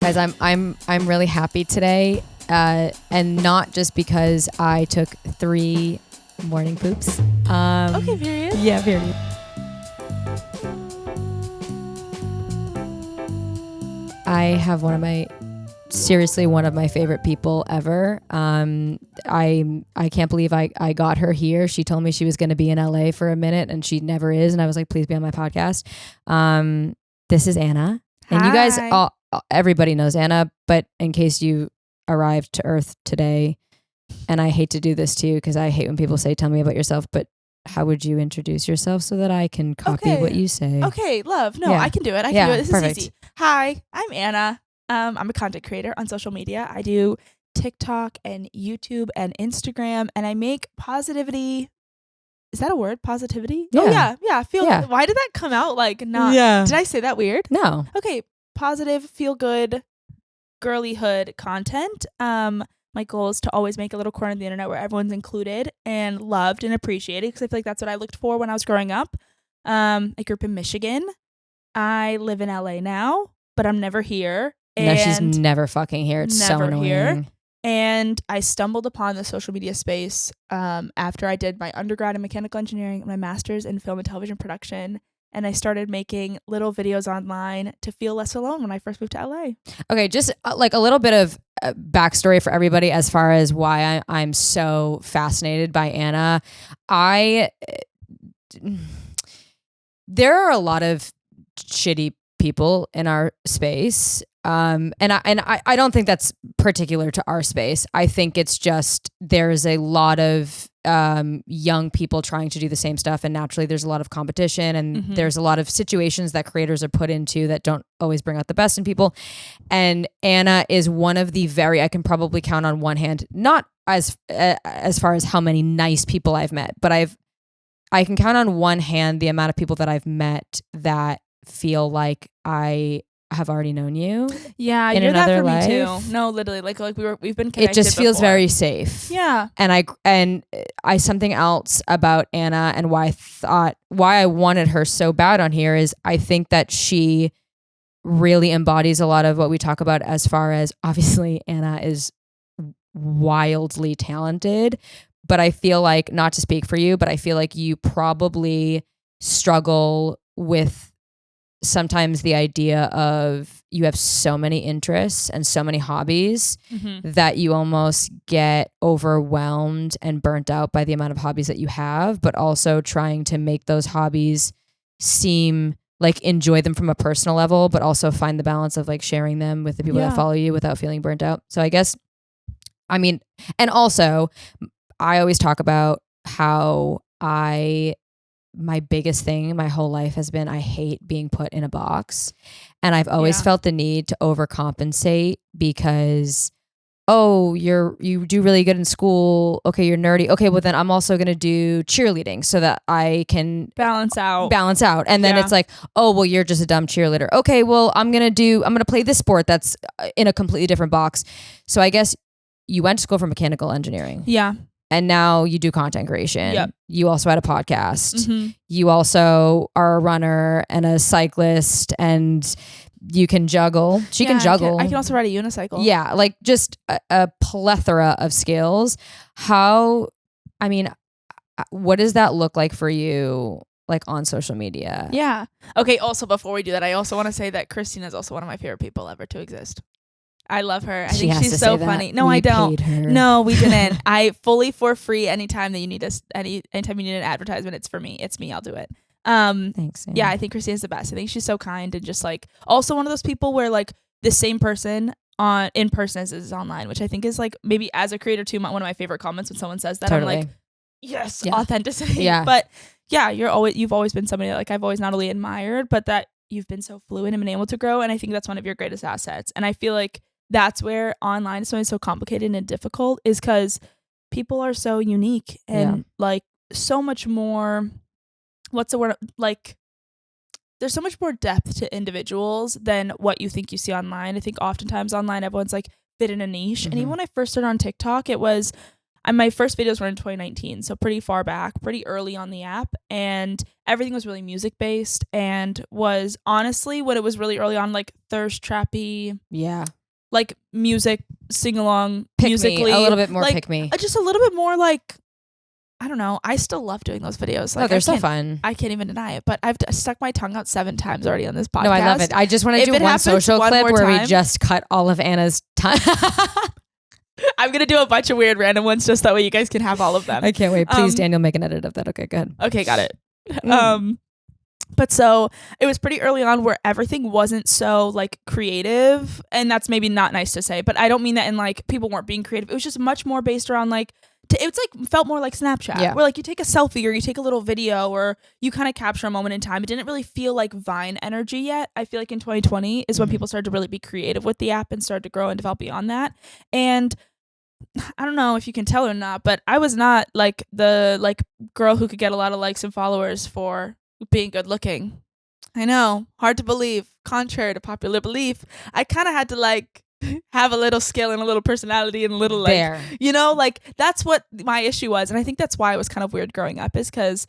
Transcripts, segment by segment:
Guys, I'm really happy today, and not just because I took 3 morning poops. Okay, period. Yeah, period. I have one of my favorite people ever. I can't believe I got her here. She told me she was going to be in LA for a minute, and she never is. And I was like, please be on my podcast. This is Anna. Hi. And you guys, everybody knows Anna, but in case you arrived to Earth today, and I hate to do this to you because I hate when people say, tell me about yourself, but how would you introduce yourself so that I can copy what you say? Okay, love. No, Yeah. I can do it. I can do it. This perfect. is easy. Hi, I'm Anna. I'm a content creator on social media. I do TikTok and YouTube and Instagram, and I make positivity. Is that a word? Positivity? Yeah. Oh, yeah. Feel good. Why did that come out like not? Yeah. Did I say that weird? No. Okay, positive, feel good, girlyhood content. My goal is to always make a little corner of the internet where everyone's included and loved and appreciated, because I feel like that's what I looked for when I was growing up. I grew up in Michigan. I live in LA now, but I'm never here. No, she's never fucking here. It's so annoying. Here. And I stumbled upon the social media space after I did my undergrad in mechanical engineering and my master's in film and television production. And I started making little videos online to feel less alone when I first moved to LA. Okay, just like a little bit of backstory for everybody as far as why I'm so fascinated by Anna. There are a lot of shitty people in our space. And I don't think that's particular to our space. I think it's just there's a lot of young people trying to do the same stuff, and naturally there's a lot of competition, and there's a lot of situations that creators are put into that don't always bring out the best in people. And Anna is one of the I can probably count on one hand, not as far as how many nice people I've met, but I can count on one hand the amount of people that I've met that feel like I have already known you. Yeah, in you're that for life. me too. No, literally, like we've been connected. It just feels before. very safe. Yeah. And I something else about Anna and why I wanted her so bad on here is I think that she really embodies a lot of what we talk about, as far as obviously Anna is wildly talented, but I feel like, not to speak for you, but I feel like you probably struggle with sometimes the idea of you have so many interests and so many hobbies that you almost get overwhelmed and burnt out by the amount of hobbies that you have, but also trying to make those hobbies seem like enjoy them from a personal level, but also find the balance of like sharing them with the people that follow you without feeling burnt out. So I guess, and also I always talk about how my biggest thing my whole life has been I hate being put in a box, and I've always felt the need to overcompensate because you do really good in school, okay, you're nerdy, okay, well then I'm also gonna do cheerleading so that I can balance out, and then it's like, oh well, you're just a dumb cheerleader, okay, well I'm gonna play this sport that's in a completely different box. So I guess you went to school for mechanical engineering, and now you do content creation. Yep. You also had a podcast. You also are a runner and a cyclist, and you can juggle. She can juggle. I can also ride a unicycle. Yeah, like just a plethora of skills. What does that look like for you, like on social media? Yeah. Okay, also before we do that, I also want to say that CHRISTINA is also one of my favorite people ever to exist. I love her. I think she's so funny. No, I don't. Paid her. No, we didn't. I fully for free anytime that you need us. Anytime you need an advertisement, it's for me. It's me. I'll do it. Thanks. Anna. Yeah, I think CHRISTINA's the best. I think she's so kind and just like also one of those people where like the same person in person as is online, which I think is like maybe as a creator too. One of my favorite comments when someone says that. Totally. I'm like, yes, authenticity. Yeah. But yeah, you've always been somebody that like I've always not only admired, but that you've been so fluid and been able to grow. And I think that's one of your greatest assets. And I feel like that's where online is so complicated and difficult, is because people are so unique and like so much more, what's the word? Like there's so much more depth to individuals than what you think you see online. I think oftentimes online, everyone's like fit in a niche. And even when I first started on TikTok, it was, my first videos were in 2019, so pretty far back, pretty early on the app, and everything was really music based and was honestly what it was really early on, like thirst trappy, Yeah. like music, sing along, Pick musically, me. A little bit more like, pick me. just a little bit more like, I don't know. I still love doing those videos. Like, they're so fun. I can't even deny it, but I've stuck my tongue out 7 times already on this podcast. No, I love it. I just want to do one social clip where we just cut all of Anna's time. I'm going to do a bunch of weird random ones just that way you guys can have all of them. I can't wait. Please, Daniel, make an edit of that. Okay, good. Okay, got it. But so it was pretty early on where everything wasn't so like creative, and that's maybe not nice to say, but I don't mean that in like people weren't being creative. It was just much more based around like, it's like felt more like Snapchat, where like you take a selfie or you take a little video or you kind of capture a moment in time. It didn't really feel like Vine energy yet. I feel like in 2020 is when people started to really be creative with the app and started to grow and develop beyond that. And I don't know if you can tell or not, but I was not like the like girl who could get a lot of likes and followers for being good looking. I know, hard to believe, contrary to popular belief. I kind of had to like have a little skill and a little personality and a little like, you know, like that's what my issue was. And I think that's why it was kind of weird growing up, is because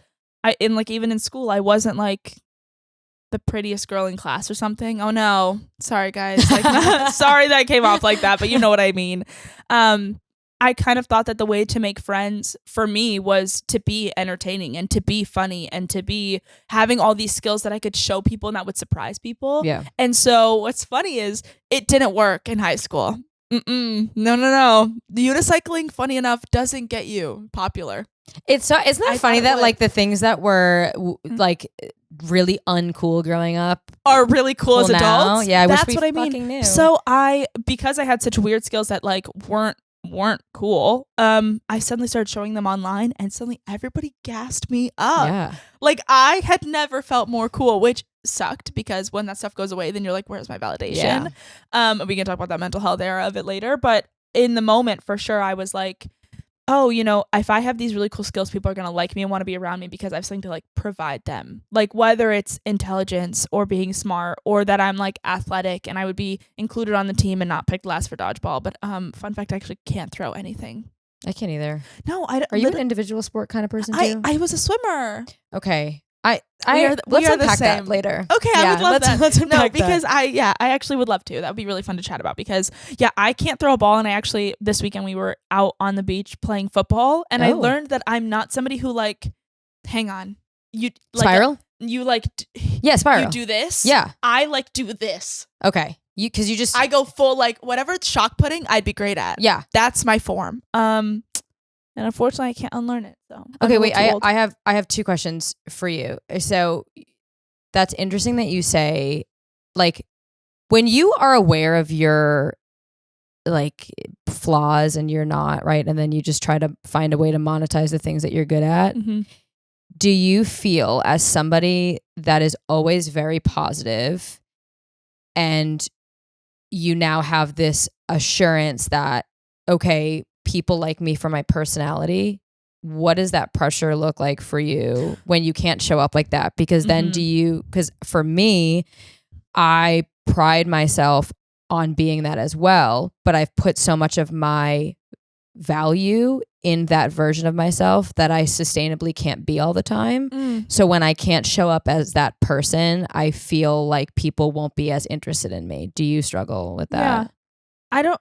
even in school, I wasn't like the prettiest girl in class or something. Oh no, sorry guys. Like, sorry that came off like that, but you know what I mean. I kind of thought that the way to make friends for me was to be entertaining and to be funny and to be having all these skills that I could show people and that would surprise people. Yeah. And so what's funny is it didn't work in high school. No. The unicycling, funny enough, doesn't get you popular. Isn't that funny that like the things that were like really uncool growing up are really cool as adults? Yeah, that's what I mean. Knew. So because I had such weird skills that like weren't cool, I suddenly started showing them online and suddenly everybody gassed me up. Yeah. Like I had never felt more cool, which sucked because when that stuff goes away, then you're like, where's my validation? Yeah. We can talk about that mental health era of it later, but in the moment for sure I was like, oh, you know, if I have these really cool skills, people are going to like me and want to be around me because I have something to like provide them. Like whether it's intelligence or being smart or that I'm like athletic and I would be included on the team and not picked last for dodgeball. But fun fact, I actually can't throw anything. I can't either. No, Are you an individual sport kind of person too? I was a swimmer. Okay. Let's unpack that later. Okay, yeah, I would love that. Let's unpack because I actually would love to. That would be really fun to chat about because I can't throw a ball, and I actually this weekend we were out on the beach playing football, and I learned that I'm not somebody who like, hang on, you like spiral. You like spiral. You do this. Yeah, I like do this. Okay, because you just I go full like whatever shock putting I'd be great at. Yeah, that's my form. And unfortunately, I can't unlearn it. So okay, wait. I have 2 questions for you. So that's interesting that you say, like, when you are aware of your like flaws and you're not right, and then you just try to find a way to monetize the things that you're good at. Mm-hmm. Do you feel as somebody that is always very positive, and you now have this assurance that okay, people like me for my personality, what does that pressure look like for you when you can't show up like that? Because then because for me, I pride myself on being that as well, but I've put so much of my value in that version of myself that I sustainably can't be all the time. So when I can't show up as that person, I feel like people won't be as interested in me. Do you struggle with that? Yeah. I don't,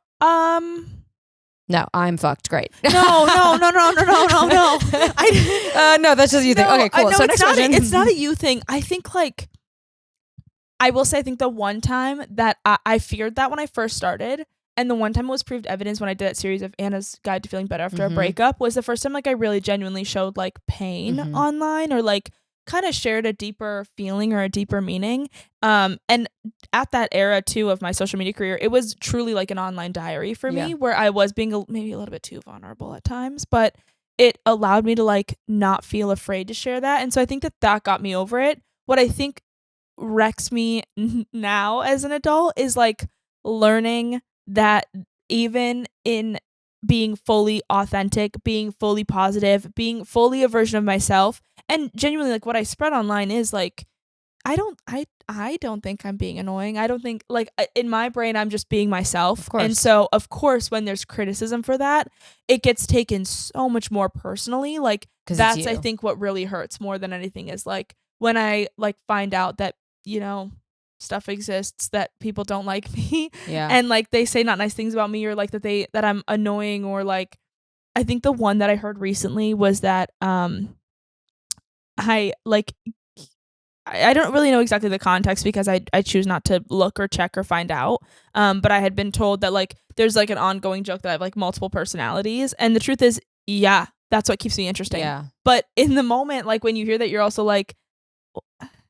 No, I'm fucked. Great. No. No, that's just you think. Okay, cool. So next question. It's not a you thing. I think like, I will say, I think the one time that I feared that when I first started, and the one time it was proved evidence when I did that series of Anna's Guide to Feeling Better After a Breakup, was the first time like I really genuinely showed like pain online, or like kind of shared a deeper feeling or a deeper meaning. And at that era too of my social media career, it was truly like an online diary for me, where I was being maybe a little bit too vulnerable at times, but it allowed me to like not feel afraid to share that. And so I think that got me over it. What I think wrecks me now as an adult is like learning that even in being fully authentic, being fully positive, being fully a version of myself, and genuinely like what I spread online is like I don't think I'm being annoying. I don't think, like, in my brain I'm just being myself. Of course. And so of course when there's criticism for that, it gets taken so much more personally. Like 'Cause it's that's I you. think what really hurts more than anything is like when I like find out that, stuff exists that people don't like me Yeah. and like they say not nice things about me or like that I'm annoying or like I think the one that I heard recently was that I like I don't really know exactly the context because I choose not to look or check or find out. But I had been told that like there's like an ongoing joke that I have like multiple personalities, and the truth is, yeah, that's what keeps me interesting. Yeah. But in the moment, like when you hear that, you're also like,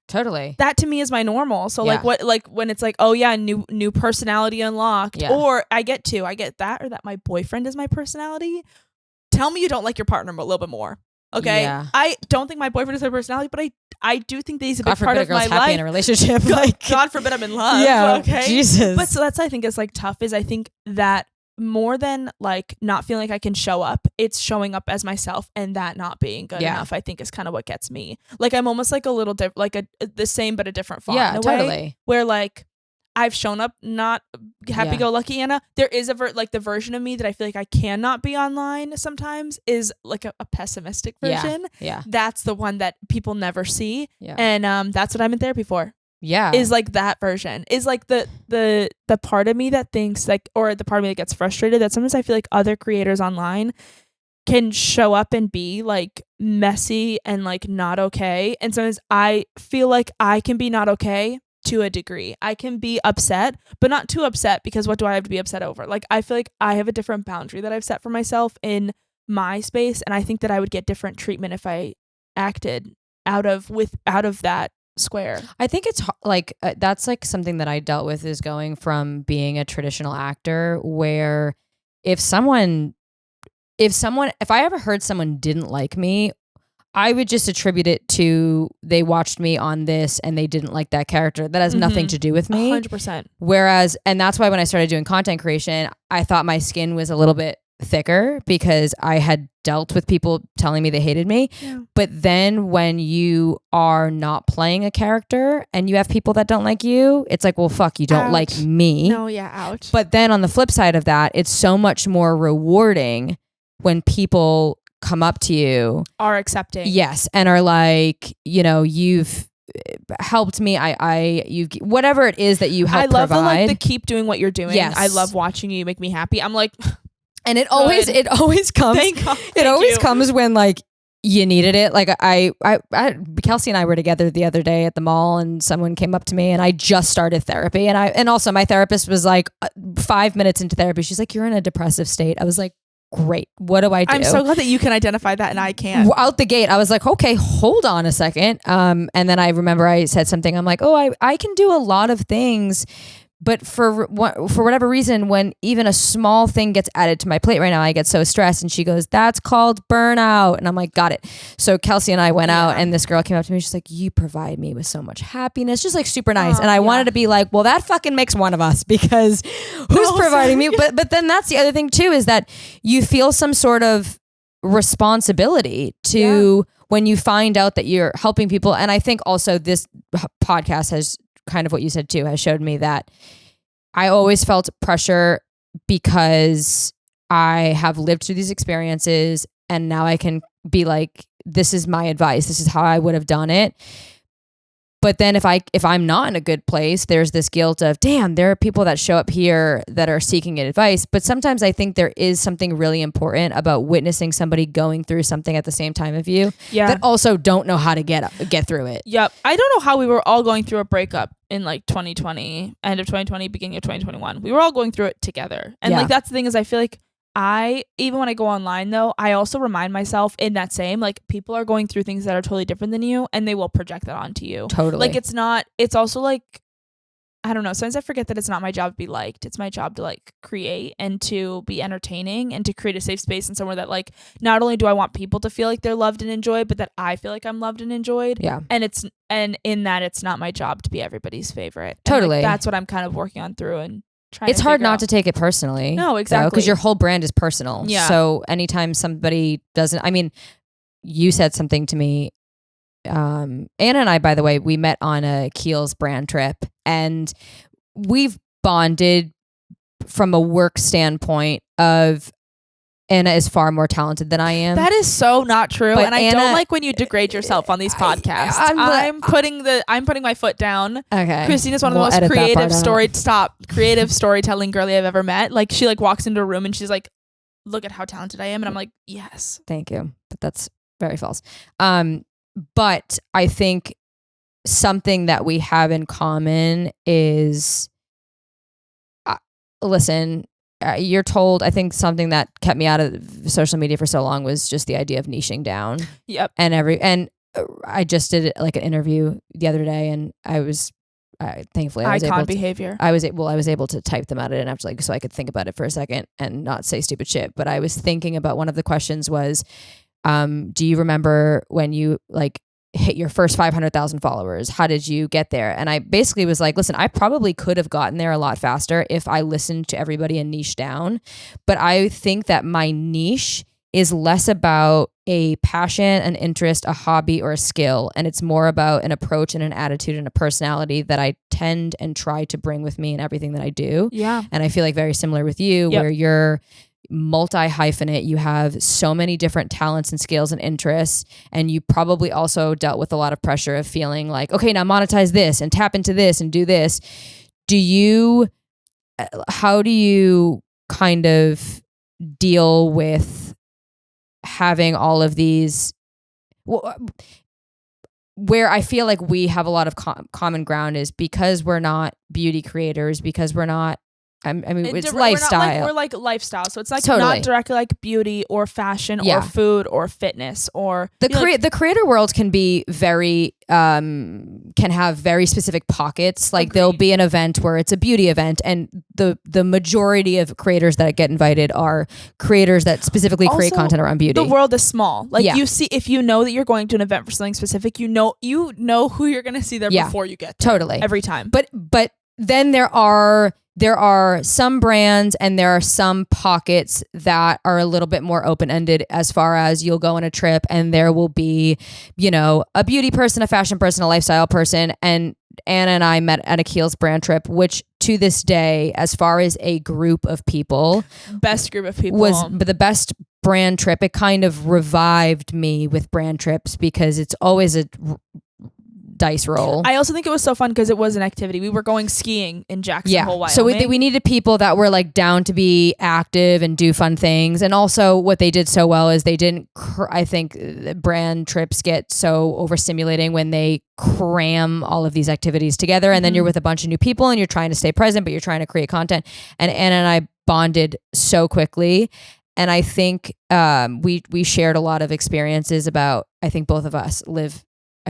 Totally. that to me is my normal. So like Yeah. what like when it's like, oh yeah, new personality unlocked, Yeah. or I get that, or that my boyfriend is my personality. Tell me you don't like your partner a little bit more. Okay. Yeah. I don't think my boyfriend is my personality, but I do think that he's a God big part forbid a of girl's my happy life. in a relationship. God forbid I'm in love. Yeah. Okay. Jesus. But so that's what I think is like tough is I think that more than like not feeling like I can show up, it's showing up as myself, and that not being good enough, I think is kind of what gets me. Like I'm almost like a little the same but a different font. Yeah, in a totally. Way, where like I've shown up not happy-go-lucky Anna. There is the version of me that I feel like I cannot be online sometimes is like a pessimistic version. Yeah. That's the one that people never see. Yeah. And that's what I'm in therapy for. Yeah. Is like that version. Is like the part of me that thinks like, or the part of me that gets frustrated that sometimes I feel like other creators online can show up and be like messy and like not okay. And sometimes I feel like I can be not okay to a degree. I can be upset, but not too upset because what do I have to be upset over? Like I feel like I have a different boundary that I've set for myself in my space, and I think that I would get different treatment if I acted out of that square. I think it's like that's like something that I dealt with is going from being a traditional actor where if I ever heard someone didn't like me, I would just attribute it to they watched me on this and they didn't like that character. That has nothing to do with me. 100%. Whereas, and that's why when I started doing content creation, I thought my skin was a little bit thicker because I had dealt with people telling me they hated me. Yeah. But then when you are not playing a character and you have people that don't like you, it's like, well, fuck, you don't like me. No, yeah, ouch. But then on the flip side of that, it's so much more rewarding when people come up to you, are accepting. Yes. And are like, you've helped me. You whatever it is that you help I love provide. the keep doing what you're doing. Yes. I love watching you make me happy. I'm like, and it always comes. Thank God. It always comes when like you needed it. Like I Kelsey and I were together the other day at the mall, and someone came up to me, and I just started therapy, and also my therapist was like 5 minutes into therapy, she's like, "You're in a depressive state." I was like, great. What do I do? I'm so glad that you can identify that and I can't. Out the gate, I was like, okay, hold on a second. And then I remember I said something. I'm like, oh, I can do a lot of things, but for whatever reason, when even a small thing gets added to my plate right now, I get so stressed. And she goes, that's called burnout. And I'm like, got it. So Kelsey and I went out, and this girl came up to me. She's like, you provide me with so much happiness, just like super nice. And I wanted to be like, well, that fucking makes one of us, because who's providing me? But then that's the other thing too, is that you feel some sort of responsibility to when you find out that you're helping people. And I think also this podcast has kind of what you said too, has showed me that I always felt pressure because I have lived through these experiences, and now I can be like, this is my advice. This is how I would have done it. But then if I'm not in a good place, there's this guilt of, damn, there are people that show up here that are seeking advice. But sometimes I think there is something really important about witnessing somebody going through something at the same time of you that also don't know how to get through it. Yep. I don't know how we were all going through a breakup in like 2020, end of 2020, beginning of 2021. We were all going through it together. And like that's the thing, is I feel like even when I go online though, I also remind myself in that same, like, people are going through things that are totally different than you, and they will project that onto you. Totally. Like it's also like, I don't know, sometimes I forget that it's not my job to be liked. It's my job to like create and to be entertaining and to create a safe space and somewhere that like, not only do I want people to feel like they're loved and enjoyed, but that I feel like I'm loved and enjoyed. Yeah. And in that, it's not my job to be everybody's favorite. Totally. And like, that's what I'm kind of working on through and it's hard not to take it personally. No, exactly. Because your whole brand is personal. Yeah. So anytime somebody doesn't, I mean, you said something to me Anna and I, by the way, we met on a Kiehl's brand trip, and we've bonded from a work standpoint of Anna is far more talented than I am. That is so not true. But And I Anna- don't like when you degrade yourself on these podcasts. I'm putting my foot down. Okay. Christina's one of the most creative storytelling girly I've ever met. Like, she like walks into a room and she's like, look at how talented I am. And I'm like, yes. Thank you. But that's very false. But I think something that we have in common is, listen, you're told, I think something that kept me out of social media for so long was just the idea of niching down. Yep. And I just did like an interview the other day, and I was thankfully I was icon able to, behavior. I was able to type them out. I didn't have to like, so I could think about it for a second and not say stupid shit. But I was thinking about, one of the questions was, do you remember when you like hit your first 500,000 followers? How did you get there? And I basically was like, listen, I probably could have gotten there a lot faster if I listened to everybody and niche down. But I think that my niche is less about a passion, an interest, a hobby, or a skill. And it's more about an approach and an attitude and a personality that I tend and try to bring with me in everything that I do. Yeah. And I feel like very similar with you, where you're multi-hyphenate, you have so many different talents and skills and interests, and you probably also dealt with a lot of pressure of feeling like, okay, now monetize this and tap into this and do this. How do you kind of deal with having all of these, where I feel like we have a lot of common ground is because we're not beauty creators, because we're not, I mean, it's lifestyle. We're like lifestyle. So it's like Totally. not directly like beauty or fashion or food or fitness or the creator world can be very can have very specific pockets. Like there'll be an event where it's a beauty event, and the majority of creators that get invited are creators that specifically create content around beauty. The world is small. Like you see, if you know that you're going to an event for something specific, you know who you're going to see there before you get there. Totally. Every time. But then there are some brands and there are some pockets that are a little bit more open-ended, as far as you'll go on a trip and there will be, a beauty person, a fashion person, a lifestyle person. And Anna and I met at a Kiehl's brand trip, which to this day, as far as a group of people, best group of people, was the best brand trip. It kind of revived me with brand trips because it's always a dice roll. I also think it was so fun because it was an activity. We were going skiing in Jackson Hole, Wyoming. So we needed people that were like down to be active and do fun things. And also what they did so well is they didn't, I think brand trips get so overstimulating when they cram all of these activities together. And then you're with a bunch of new people and you're trying to stay present, but you're trying to create content. And Anna and I bonded so quickly. And I think we shared a lot of experiences about, I think both of us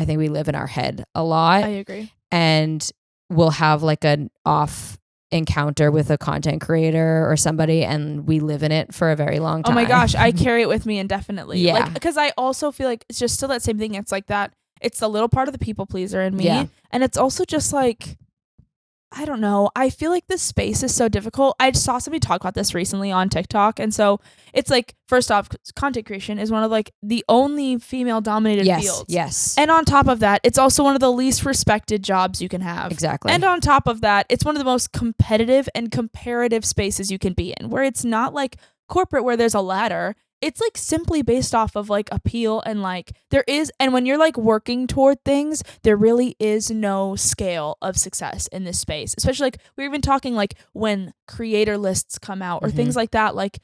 we live in our head a lot. I agree. And we'll have like an off encounter with a content creator or somebody, and we live in it for a very long time. Oh my gosh, I carry it with me indefinitely. Yeah. Because I also feel like it's just still that same thing. It's like that. It's the little part of the people pleaser in me. Yeah. And it's also just like, I don't know. I feel like this space is so difficult. I saw somebody talk about this recently on TikTok. And so it's like, first off, content creation is one of like the only female dominated fields. Yes. And on top of that, it's also one of the least respected jobs you can have. Exactly. And on top of that, it's one of the most competitive and comparative spaces you can be in, where it's not like corporate where there's a ladder. It's like simply based off of like appeal, and like there is, and when you're like working toward things, there really is no scale of success in this space. Especially like we're even talking like when creator lists come out or things like that, like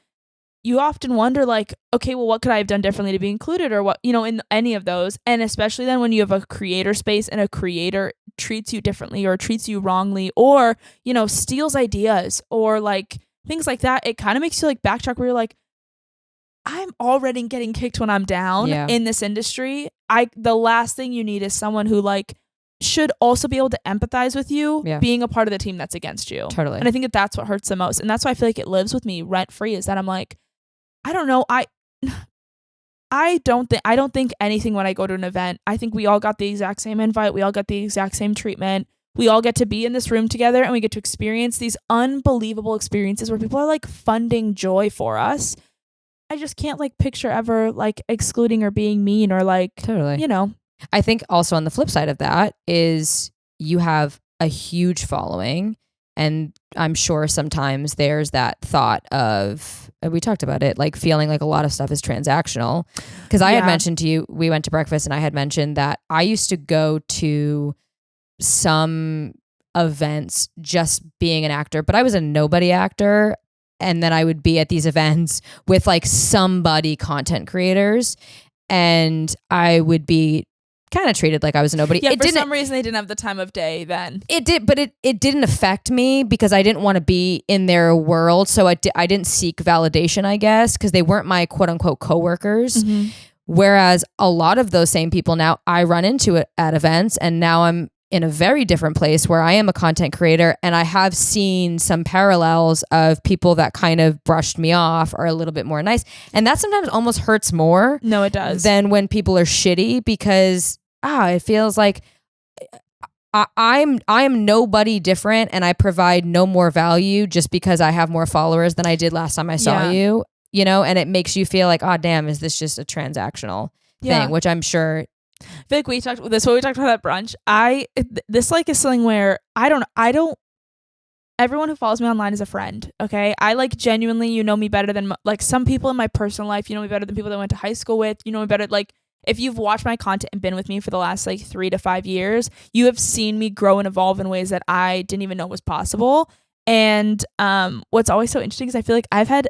you often wonder like, okay, well, what could I have done differently to be included, or what, in any of those. And especially then when you have a creator space and a creator treats you differently or treats you wrongly or, steals ideas or like things like that, it kind of makes you like backtrack where you're like, I'm already getting kicked when I'm down in this industry. The last thing you need is someone who like should also be able to empathize with you being a part of the team that's against you. Totally. And I think that that's what hurts the most. And that's why I feel like it lives with me rent free, is that I'm like, I don't know. I don't think anything when I go to an event. I think we all got the exact same invite. We all got the exact same treatment. We all get to be in this room together and we get to experience these unbelievable experiences where people are like funding joy for us. I just can't like picture ever like excluding or being mean or like, totally. I think also on the flip side of that is you have a huge following, and I'm sure sometimes there's that thought of, we talked about it, like feeling like a lot of stuff is transactional. Because I had mentioned to you, we went to breakfast and I had mentioned that I used to go to some events just being an actor, but I was a nobody actor. And then I would be at these events with like somebody content creators, and I would be kind of treated like I was a nobody. Yeah, for some reason they didn't have the time of day then. It did, but it didn't affect me because I didn't want to be in their world. So I didn't seek validation, I guess, because they weren't my quote unquote coworkers. Mm-hmm. Whereas a lot of those same people now I run into it at events, and now I'm in a very different place where I am a content creator, and I have seen some parallels of people that kind of brushed me off or a little bit more nice. And that sometimes almost hurts more. No, it does. Than when people are shitty, because it feels like I'm nobody different, and I provide no more value just because I have more followers than I did last time I saw you, you know, and it makes you feel like, oh damn, is this just a transactional thing, which I'm sure. I feel like we talked about at brunch. This like is something where I don't everyone who follows me online is a friend. Okay. I like genuinely, you know me better than like some people in my personal life, you know me better than people that I went to high school with, you know me better. Like if you've watched my content and been with me for the last like 3 to 5 years, you have seen me grow and evolve in ways that I didn't even know was possible. And what's always so interesting is I feel like I've had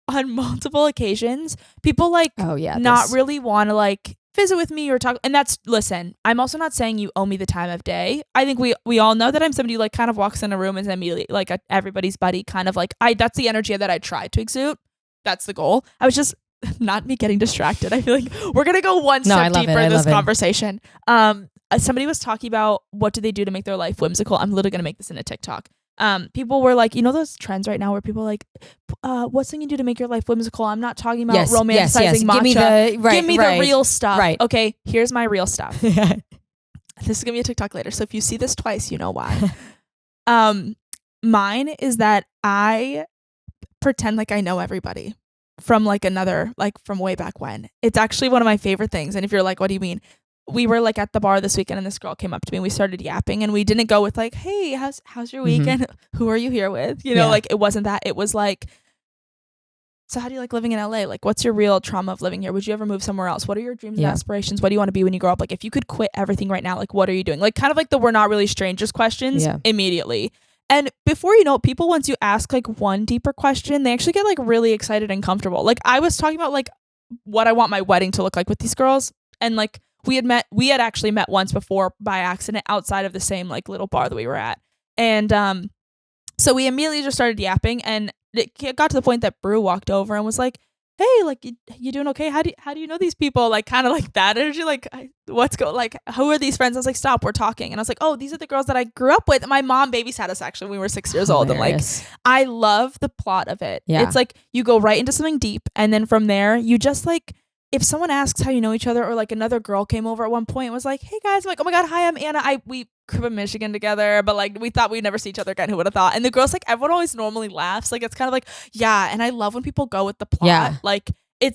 on multiple occasions people like not really want to like visit with me or talk. And that's, listen, I'm also not saying you owe me the time of day. I think we all know that I'm somebody who like kind of walks in a room and is immediately like everybody's buddy, kind of like that's the energy that I try to exude. That's the goal. I was just not me getting distracted. I feel like we're gonna go one step deeper in this conversation. Somebody was talking about what do they do to make their life whimsical. I'm literally gonna make this into TikTok. People were like, you know those trends right now where people are like, what's something you do to make your life whimsical? I'm not talking about romanticizing matcha. Give me the real stuff. Right. Okay, here's my real stuff. This is gonna be a TikTok later, so if you see this twice, you know why. Mine is that I pretend like I know everybody from like another, like from way back when. It's actually one of my favorite things. And if you're like, what do you mean? We were like at the bar this weekend and this girl came up to me and we started yapping, and we didn't go with like, hey, how's your weekend? Who are you here with? You know, like it wasn't that. It was like, so how do you like living in LA? Like, what's your real trauma of living here? Would you ever move somewhere else? What are your dreams and aspirations? What do you want to be when you grow up? Like, if you could quit everything right now, like, what are you doing? Like, kind of like the we're not really strangers questions immediately. And before you know it, people, once you ask like one deeper question, they actually get like really excited and comfortable. Like I was talking about like what I want my wedding to look like with these girls. And like we had actually met once before by accident outside of the same like little bar that we were at. And so we immediately just started yapping, and it got to the point that Brew walked over and was like, hey, like you doing okay? How do you know these people? Like kind of like that energy, like who are these friends? I was like, stop, we're talking. And I was like, oh, these are the girls that I grew up with. My mom babysat us actually when we were 6 years old. And like I love the plot of it. It's like you go right into something deep, and then from there you just like, if someone asks how you know each other, or like another girl came over at one point and was like, hey guys, I'm like, oh my god, hi, I'm Anna. We grew up in Michigan together, but like we thought we'd never see each other again. Who would have thought? And the girls, like, everyone always normally laughs. Like it's kind of like, and I love when people go with the plot. Like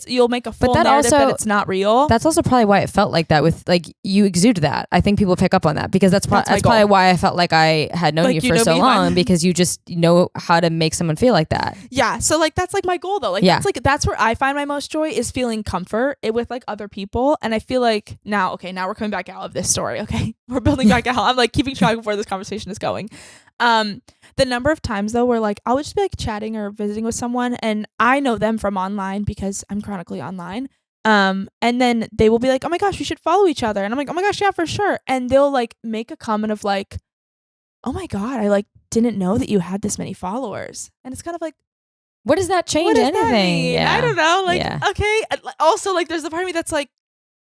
you'll make a full narrative that it's not real. That's also probably why it felt like that with like you exude that. I think people pick up on that because that's probably why I felt like I had known like, you for so long, because you just know how to make someone feel like that. Yeah. So like that's like my goal though. Like that's where I find my most joy, is feeling comfort with like other people. And I feel like now we're coming back out of this story. Okay. We're building back out. I'm like keeping track of where this conversation is going. The number of times though where like I would just be like chatting or visiting with someone, and I know them from online because I'm chronically online. And then they will be like, oh my gosh, we should follow each other. And I'm like, oh my gosh, yeah, for sure. And they'll like make a comment of like, oh my God, I like didn't know that you had this many followers. And it's kind of like, what does that change anything? I don't know. Like, okay. Also, like there's the part of me that's like,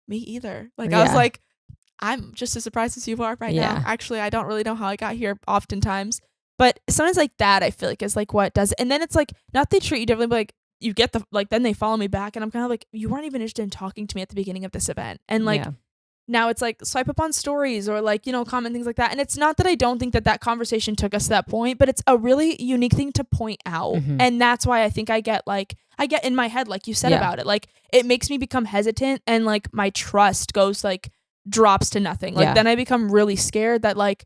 me either. Like I was like, I'm just as surprised as you are right now. Actually, I don't really know how I got here oftentimes. But sometimes like that, I feel like is like what does it. And then it's like, not they treat you differently, but like you get the, like then they follow me back, and I'm kind of like, you weren't even interested in talking to me at the beginning of this event. And like now it's like swipe up on stories or like, you know, comment things like that. And it's not that I don't think that conversation took us to that point, but it's a really unique thing to point out. Mm-hmm. And that's why I think I get in my head, like you said about it, like it makes me become hesitant, and like my trust goes like drops to nothing. Like Yeah. then I become really scared that like,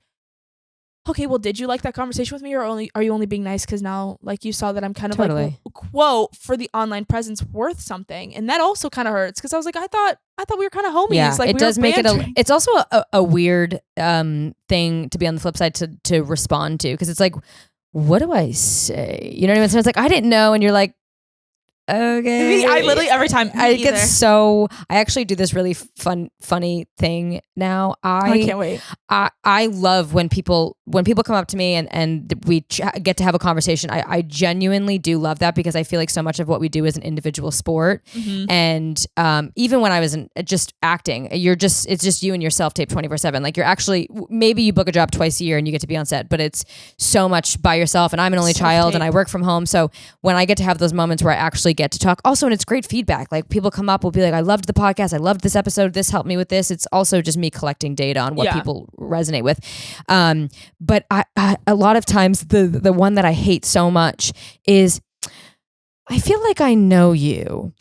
okay, well, did you like that conversation with me, or are you only being nice because now like you saw that I'm kind of Totally. like, well, quote, for the online presence worth something, and that also kind of hurts because I was like, I thought we were kind of homies. Yeah, Like it we does were make bantering. it's also a weird thing to be on the flip side to respond to, because it's like, what do I say? You know what I mean? So it's like, I didn't know, and you're like, okay. I literally every time I get so I actually do this really funny thing now. I can't wait. I love when people come up to me and we get to have a conversation. I genuinely do love that, because I feel like so much of what we do is an individual sport. And even when I was just acting, it's just you and yourself taped 24/7. Like you're actually, maybe you book a job twice a year and you get to be on set, but it's so much by yourself. And I'm an only child and I work from home. So when I get to have those moments where I actually get to talk, also, and it's great feedback. Like people come up, will be like, I loved the podcast. I loved this episode. This helped me with this. It's also just me collecting data on what people resonate with. But I a lot of times the one that I hate so much is, I feel like I know you.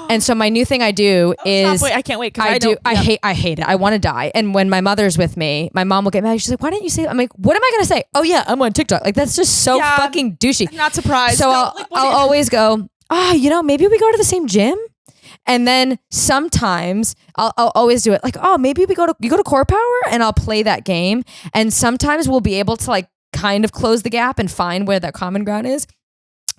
And so my new thing I do is, I can't wait. I hate it. I want to die. And when my mother's with me, my mom will get mad. She's like, why didn't you say that? I'm like, what am I going to say? Oh yeah, I'm on TikTok. Like that's just so fucking douchey. I'm not surprised. So I'll always go, maybe we go to the same gym. And then sometimes I'll always do it like, maybe you go to Core Power, and I'll play that game. And sometimes we'll be able to like kind of close the gap and find where that common ground is.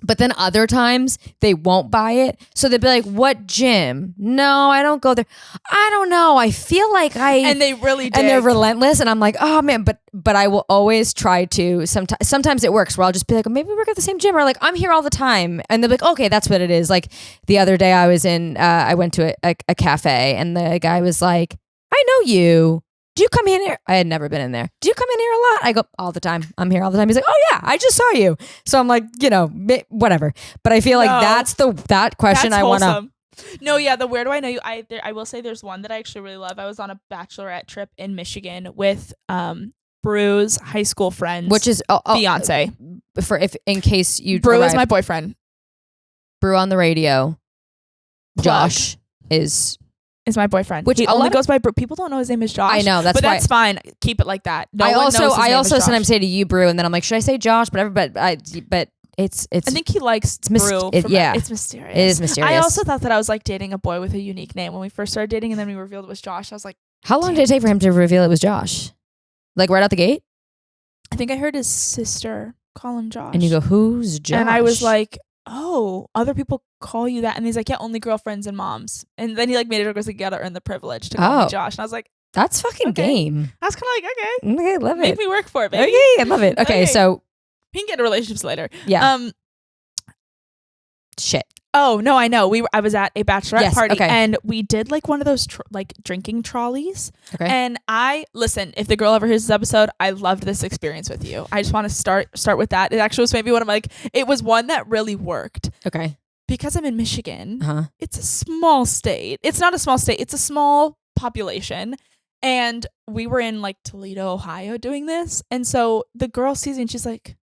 But then other times they won't buy it. So they'll be like, what gym? No, I don't go there. I don't know. I feel like and they really dig. And they're relentless. And I'm like, oh man, but I will always try to, sometimes it works where I'll just be like, maybe we work at the same gym, or like, I'm here all the time. And they're like, okay, that's what it is. Like the other day I went to a cafe, and the guy was like, I know you. Do you come in here? I had never been in there. Do you come in here a lot? I go, all the time. I'm here all the time. He's like, oh yeah, I just saw you. So I'm like, whatever. But I feel like that's that question I want to. No, yeah, the where do I know you? I will say there's one that I actually really love. I was on a bachelorette trip in Michigan with Brew's high school friends, which is fiance. In case you Brew is my boyfriend. Brew on the radio. Plug. Josh is my boyfriend. Which he only goes by Brew. People don't know his name is Josh. I know, that's that's fine. Keep it like that. I also sometimes say to you Brew, and then I'm like, should I say Josh? But it's. I think he likes Brew. It's mysterious. It is mysterious. I also thought that I was like dating a boy with a unique name when we first started dating, and then we revealed it was Josh. I was like, how long did it take for him to reveal it was Josh? Like right out the gate? I think I heard his sister call him Josh. And you go, who's Josh? And I was like, oh, other people call you that? And he's like, yeah, only girlfriends and moms. And then he like made it goes, like, you gotta earn the privilege to call me Josh. And I was like, that's fucking game. I was kind of like, okay, love it. Make me work for it, baby. Okay, I love it. Okay, so we can get into relationships later. Yeah. Shit. Oh no, I know. I was at a bachelorette party, okay. and we did like one of those like drinking trolleys. Okay. And listen, if the girl ever hears this episode, I loved this experience with you. I just want to start with that. It actually was maybe one of my it was one that really worked. Okay. Because I'm in Michigan. It's a small state. It's not a small state. It's a small population. And we were in like Toledo, Ohio doing this. And so the girl sees me and she's like,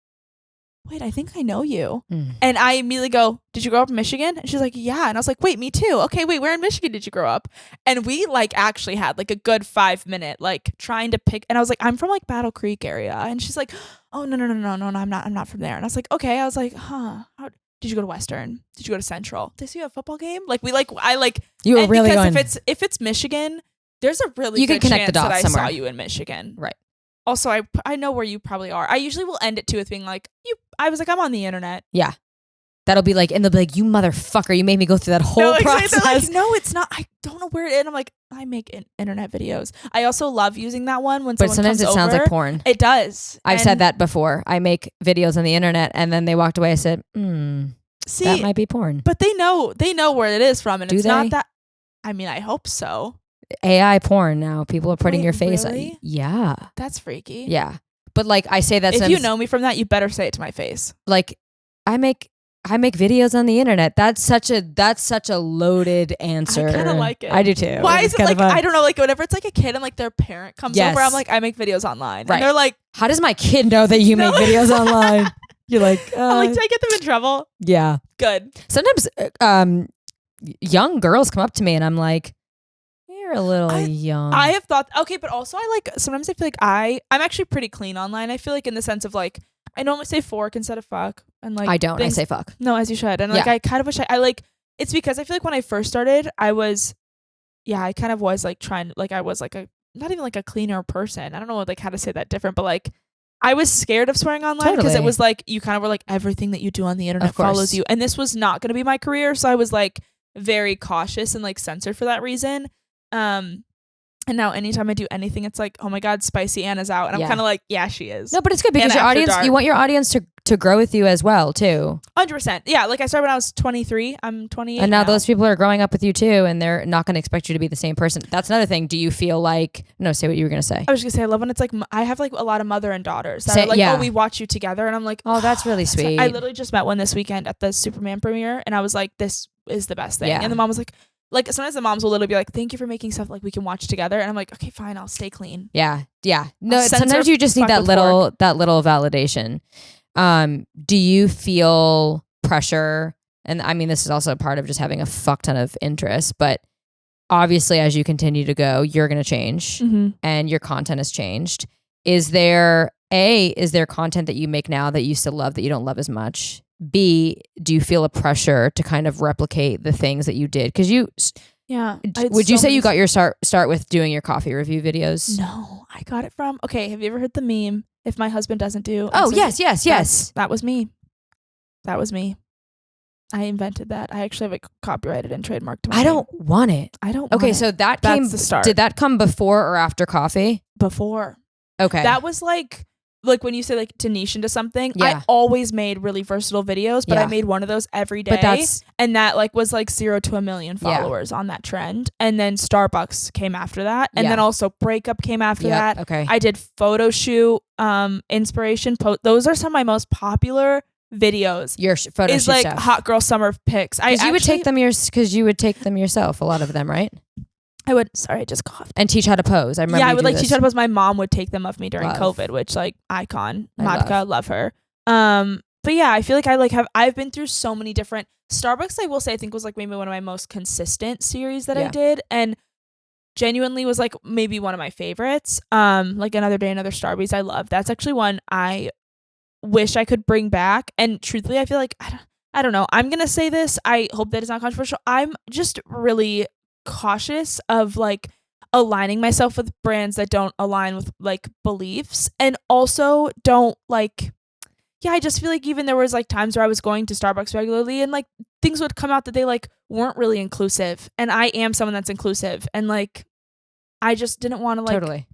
wait, I think I know you. And I immediately go, did you grow up in Michigan? And she's like, yeah. And I was like, wait, me too. Okay, wait, where in Michigan did you grow up? And we like actually had like a good 5-minute like trying to pick. And I was like, I'm from like Battle Creek area. And she's like, oh, no, I'm not from there. And I was like, okay. I was like, did you go to Western? Did you go to Central? Did you have a football game? Like you were really because going. if it's Michigan, there's a really you good can connect chance the dots that I somewhere. saw you in Michigan. Right. Also, I know where you probably are. I usually will end it too with being like, I was like, I'm on the internet. Yeah. That'll be like, and they'll be like, you motherfucker, you made me go through that whole process. Like, no, it's not. I don't know where it is. I'm like, I make internet videos. I also love using that one when someone sometimes comes it sounds over. like porn. It does. I've said that before. I make videos on the internet, and then they walked away. I said, see, that might be porn. But they know where it is from, and Do it's they? not that. I mean, I hope so. AI porn now. People are putting Wait, your face. really? Yeah. That's freaky. Yeah. But like I say that if you know me from that, you better say it to my face. Like I make videos on the internet. That's such a loaded answer. I kind of like it. I do too. Why is it like I don't know, like whenever it's like a kid and like their parent comes over, I'm like, I make videos online. Right. And they're like, how does my kid know that you make videos online? You're like, I'm like, did I get them in trouble? Yeah. Good. Sometimes young girls come up to me and I'm like, you're a little young. I have thought, okay, but also sometimes I feel like I'm actually pretty clean online. I feel like in the sense of like, I normally say fork instead of fuck. And like, I don't. I say fuck. No, as you should. And like, I kind of wish I like, it's because I feel like when I first started, I kind of was like trying, like I was like not even like a cleaner person. I don't know like how to say that different, but like I was scared of swearing online because it was like, you kind of were like, everything that you do on the internet follows you. And this was not going to be my career. So I was like very cautious and like censored for that reason. And now anytime I do anything, it's like, oh my God, Spicy Anna's out. And I'm kind of like, yeah, she is. No, but it's good because your audience, you want your audience to grow with you as well, too. 100%. Yeah. Like I started when I was 23. I'm 28 And now those people are growing up with you too, and they're not going to expect you to be the same person. That's another thing. Do you feel like, no, say what you were going to say. I was going to say, I love when it's like, I have like a lot of mother and daughters that are like, oh, we watch you together. And I'm like, oh, that's really sweet. I literally just met one this weekend at the Superman premiere. And I was like, this is the best thing. Yeah. And the mom was like sometimes the moms will literally be like, thank you for making stuff like we can watch together. And I'm like, okay, fine, I'll stay clean. Yeah. No, sometimes you just need that little validation. Do you feel pressure? And I mean, this is also part of just having a fuck ton of interest, but obviously as you continue to go, you're going to change and your content has changed. Is there content that you make now that you used to love that you don't love as much? B, do you feel a pressure to kind of replicate the things that you did? Because would you say you got your start with doing your coffee review videos? No, I got it from, okay, have you ever heard the meme, if my husband doesn't do? Oh, yes. That was me. I invented that. I actually have it copyrighted and trademarked. I don't want it. Okay, so that's the start. Did that come before or after coffee? Before. Okay. That was like when you say like to niche into something, I always made really versatile videos, but I made one of those every day. And that like was like 0 to 1 million followers on that trend. And then Starbucks came after that. And then also Breakup came after that. Okay. I did photo shoot, inspiration post. Those are some of my most popular videos. Your photo is shoot like stuff. hot girl summer pics. You would take them yourself, a lot of them, right? I would, sorry, I just coughed. And teach how to pose. I remember. Yeah, I would like teach how to pose. My mom would take them of me during COVID, which like icon. Matka, love her. But yeah, I feel like I've been through so many different Starbucks. I will say, I think was like maybe one of my most consistent series that I did, and genuinely was like maybe one of my favorites. Like Another Day, Another Starbucks. I love. That's actually one I wish I could bring back. And truthfully, I feel like I don't know. I'm gonna say this. I hope that it's not controversial. I'm just really cautious of like aligning myself with brands that don't align with like beliefs, and also don't like, I just feel like even there was like times where I was going to Starbucks regularly and like things would come out that they like weren't really inclusive, and I am someone that's inclusive, and like I just didn't want to like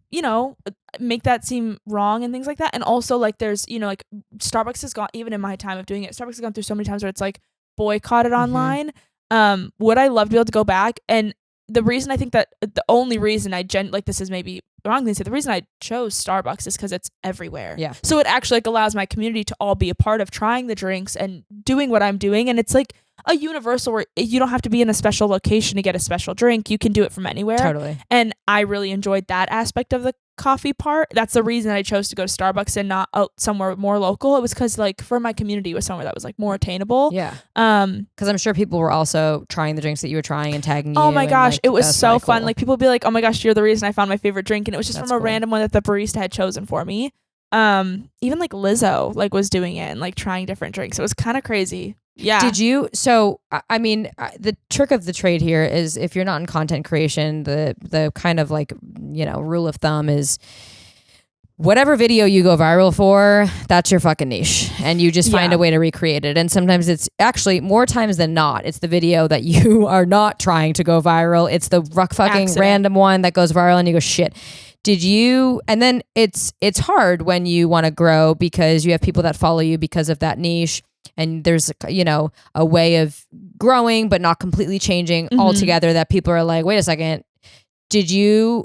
make that seem wrong and things like that. And also like there's like Starbucks has gone, even in my time of doing it, Starbucks has gone through so many times where it's like boycotted online. Would I love to be able to go back? And the reason I think that the only reason this is maybe wrong thing to say, the reason I chose Starbucks is because it's everywhere. Yeah. So it actually like allows my community to all be a part of trying the drinks and doing what I'm doing. And it's like a universal where you don't have to be in a special location to get a special drink. You can do it from anywhere. Totally. And I really enjoyed that aspect of the coffee part. That's the reason I chose to go to Starbucks and not somewhere more local. It was because like for my community, it was somewhere that was like more attainable. Yeah. Because I'm sure people were also trying the drinks that you were trying and tagging you. Oh my gosh, like, it was so fun. Cool. Like people would be like, oh my gosh, you're the reason I found my favorite drink. And it was just from a random one that the barista had chosen for me. Even like Lizzo like was doing it and like trying different drinks. It was kind of crazy. Yeah. Did you? So, I mean, the trick of the trade here is if you're not in content creation, the kind of like, rule of thumb is whatever video you go viral for, that's your fucking niche. And you just find a way to recreate it. And sometimes it's actually more times than not, it's the video that you are not trying to go viral. It's the fucking random one that goes viral and you go, shit. Did you? And then it's hard when you want to grow because you have people that follow you because of that niche. And there's, a way of growing, but not completely changing altogether that people are like, wait a second.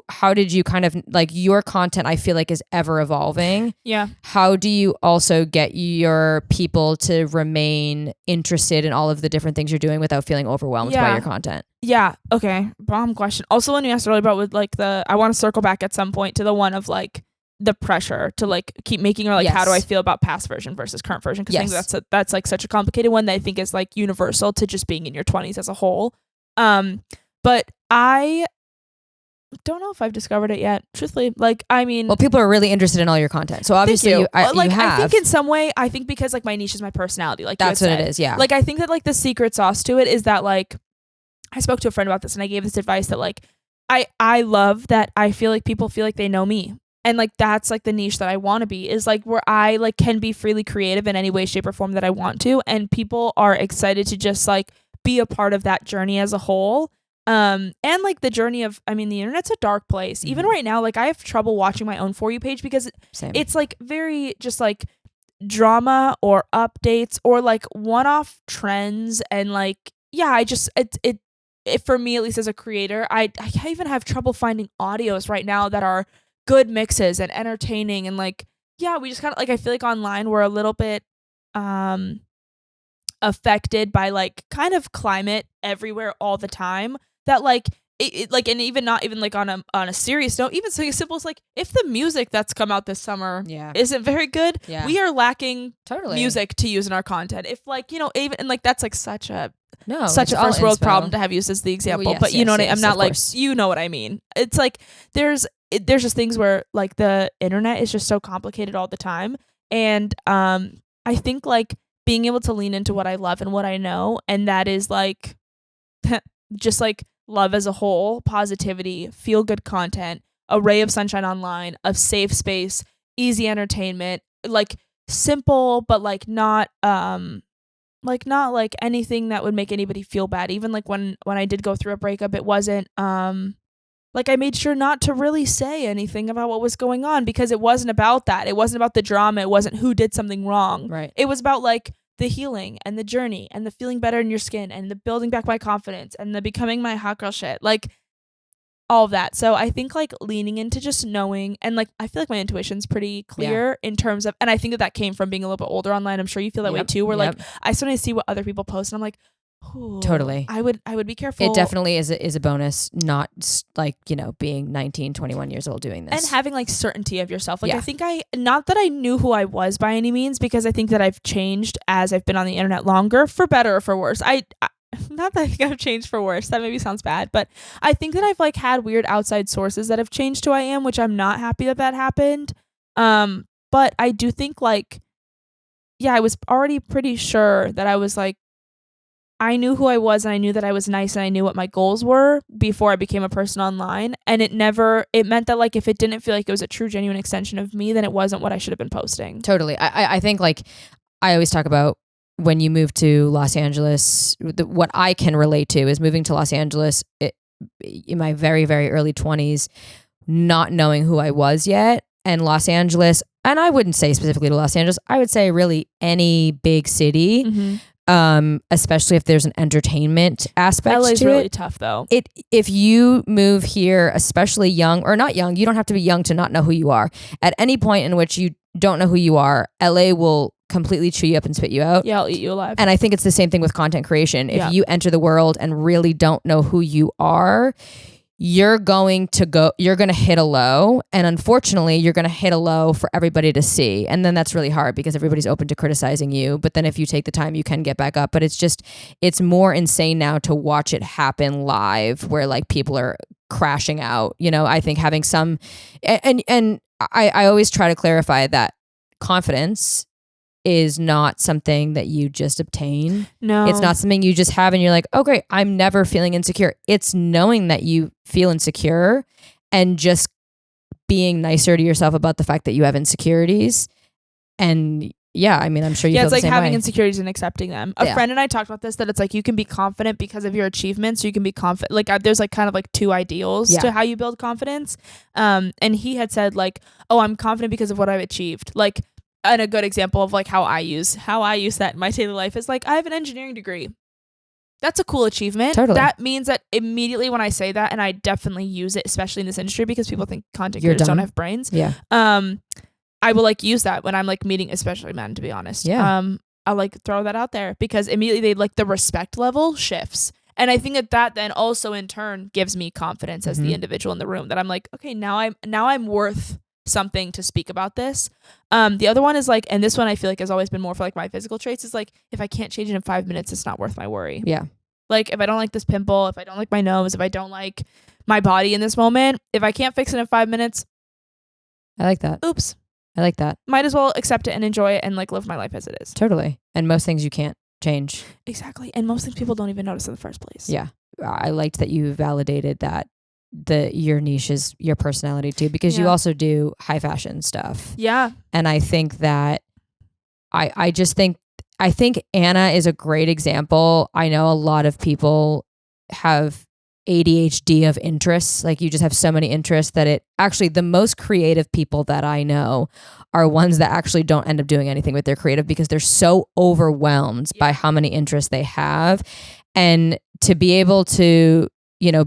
How did you kind of like your content, I feel like is ever evolving. Yeah. How do you also get your people to remain interested in all of the different things you're doing without feeling overwhelmed by your content? Yeah. Okay. Bomb question. Also, when you asked earlier about with like I want to circle back at some point to the one of like the pressure to like keep making, or like how do I feel about past version versus current version? Because I think that's like such a complicated one that I think is like universal to just being in your 20s as a whole. But don't know if I've discovered it yet. Truthfully, like, I mean, well, people are really interested in all your content, so obviously you have. I think in some way, I think because like my niche is my personality, like that's what it is. Yeah. Like I think that like the secret sauce to it is that like I spoke to a friend about this and I gave this advice that like I love that I feel like people feel like they know me. And like that's like the niche that I want to be, is like where I like can be freely creative in any way, shape, or form that I want to, and people are excited to just like be a part of that journey as a whole. And like the journey of, I mean, the internet's a dark place. Mm-hmm. Even right now, like I have trouble watching my own For You page because it's like very just like drama or updates or like one-off trends, and like I just it for me, at least as a creator, I even have trouble finding audios right now that are good mixes and entertaining, and like we just kind of like, I feel like online we're a little bit affected by like kind of climate everywhere all the time, that like it like, and even not even like on a serious note, even something as simple as like if the music that's come out this summer isn't very good, we are lacking music to use in our content. If like, you know, even, and like that's like such a first world problem to have used as the example. Well, but you know what I'm not like course. You know what I mean. It's like there's just things where like the internet is just so complicated all the time, and I think like being able to lean into what I love and what I know, and that is like just like love as a whole, positivity, feel good content, a ray of sunshine online, a safe space, easy entertainment, like simple but like not like anything that would make anybody feel bad. Even like when I did go through a breakup, it wasn't like I made sure not to really say anything about what was going on, because it wasn't about that. It wasn't about the drama. It wasn't who did something wrong. Right. It was about like the healing and the journey and the feeling better in your skin and the building back my confidence and the becoming my hot girl shit. Like all of that. So I think like leaning into just knowing, and like I feel like my intuition's pretty clear in terms of, and I think that came from being a little bit older online. I'm sure you feel that way too, where like I suddenly see what other people post and I'm like, totally. I would be careful. It definitely is a bonus, not like, you know, being 19, 21 years old doing this. And having like certainty of yourself. Like I think not that I knew who I was by any means, because I think that I've changed as I've been on the internet longer, for better or for worse. I not that I think I've changed for worse. That maybe sounds bad, but I think that I've like had weird outside sources that have changed who I am, which I'm not happy that happened. But I do think like, I was already pretty sure that I was like, I knew who I was, and I knew that I was nice, and I knew what my goals were before I became a person online. And it meant that like if it didn't feel like it was a true, genuine extension of me, then it wasn't what I should have been posting. Totally. I think like I always talk about when you move to Los Angeles, what I can relate to is moving to Los Angeles in my very, very early 20s, not knowing who I was yet. And Los Angeles, and I wouldn't say specifically to Los Angeles, I would say really any big city. Mm-hmm. Especially if there's an entertainment aspect LA's to really it. Tough though. If you move here, especially young or not young, you don't have to be young to not know who you are. At any point in which you don't know who you are, LA will completely chew you up and spit you out. Yeah, I'll eat you alive. And I think it's the same thing with content creation. If you enter the world and really don't know who you are, you're going to hit a low, and unfortunately you're going to hit a low for everybody to see, and then that's really hard because everybody's open to criticizing you, but then if you take the time you can get back up. But it's more insane now to watch it happen live, where like people are crashing out. You know, I think having some and I always try to clarify that confidence is not something that you just obtain. No. It's not something you just have and you're like, oh great, I'm never feeling insecure. It's knowing that you feel insecure and just being nicer to yourself about the fact that you have insecurities. And I mean, I'm sure you feel it's the like same having way. Insecurities and accepting them. A friend and I talked about this, that it's like you can be confident because of your achievements. You can be confident. Like there's like kind of like two ideals to how you build confidence. And he had said like, oh, I'm confident because of what I've achieved. Like, and a good example of like how I use that in my daily life is like, I have an engineering degree. That's a cool achievement. Totally. That means that immediately when I say that, and I definitely use it, especially in this industry, because people think content creators don't have brains. Yeah. I will like use that when I'm like meeting, especially men, to be honest. Yeah. I'll like throw that out there because immediately they like the respect level shifts. And I think that then also in turn gives me confidence as the individual in the room, that I'm like, okay, now I'm worth something to speak about this. The other one is like, and this one I feel like has always been more for like my physical traits, is like, if I can't change it in 5 minutes, it's not worth my worry. Yeah. Like if I don't like this pimple, if I don't like my nose, if I don't like my body in this moment. If I can't fix it in 5 minutes, I like that. oops. I like that. Might as well accept it and enjoy it and like live my life as it is. Totally. And most things you can't change. Exactly. And most things people don't even notice in the first place. Yeah. I liked that you validated that your niche is your personality too, because you also do high fashion stuff. Yeah. And I think that I think Anna is a great example. I know a lot of people have ADHD of interests. Like you just have so many interests that it actually, the most creative people that I know are ones that actually don't end up doing anything with their creative because they're so overwhelmed by how many interests they have. And to be able to,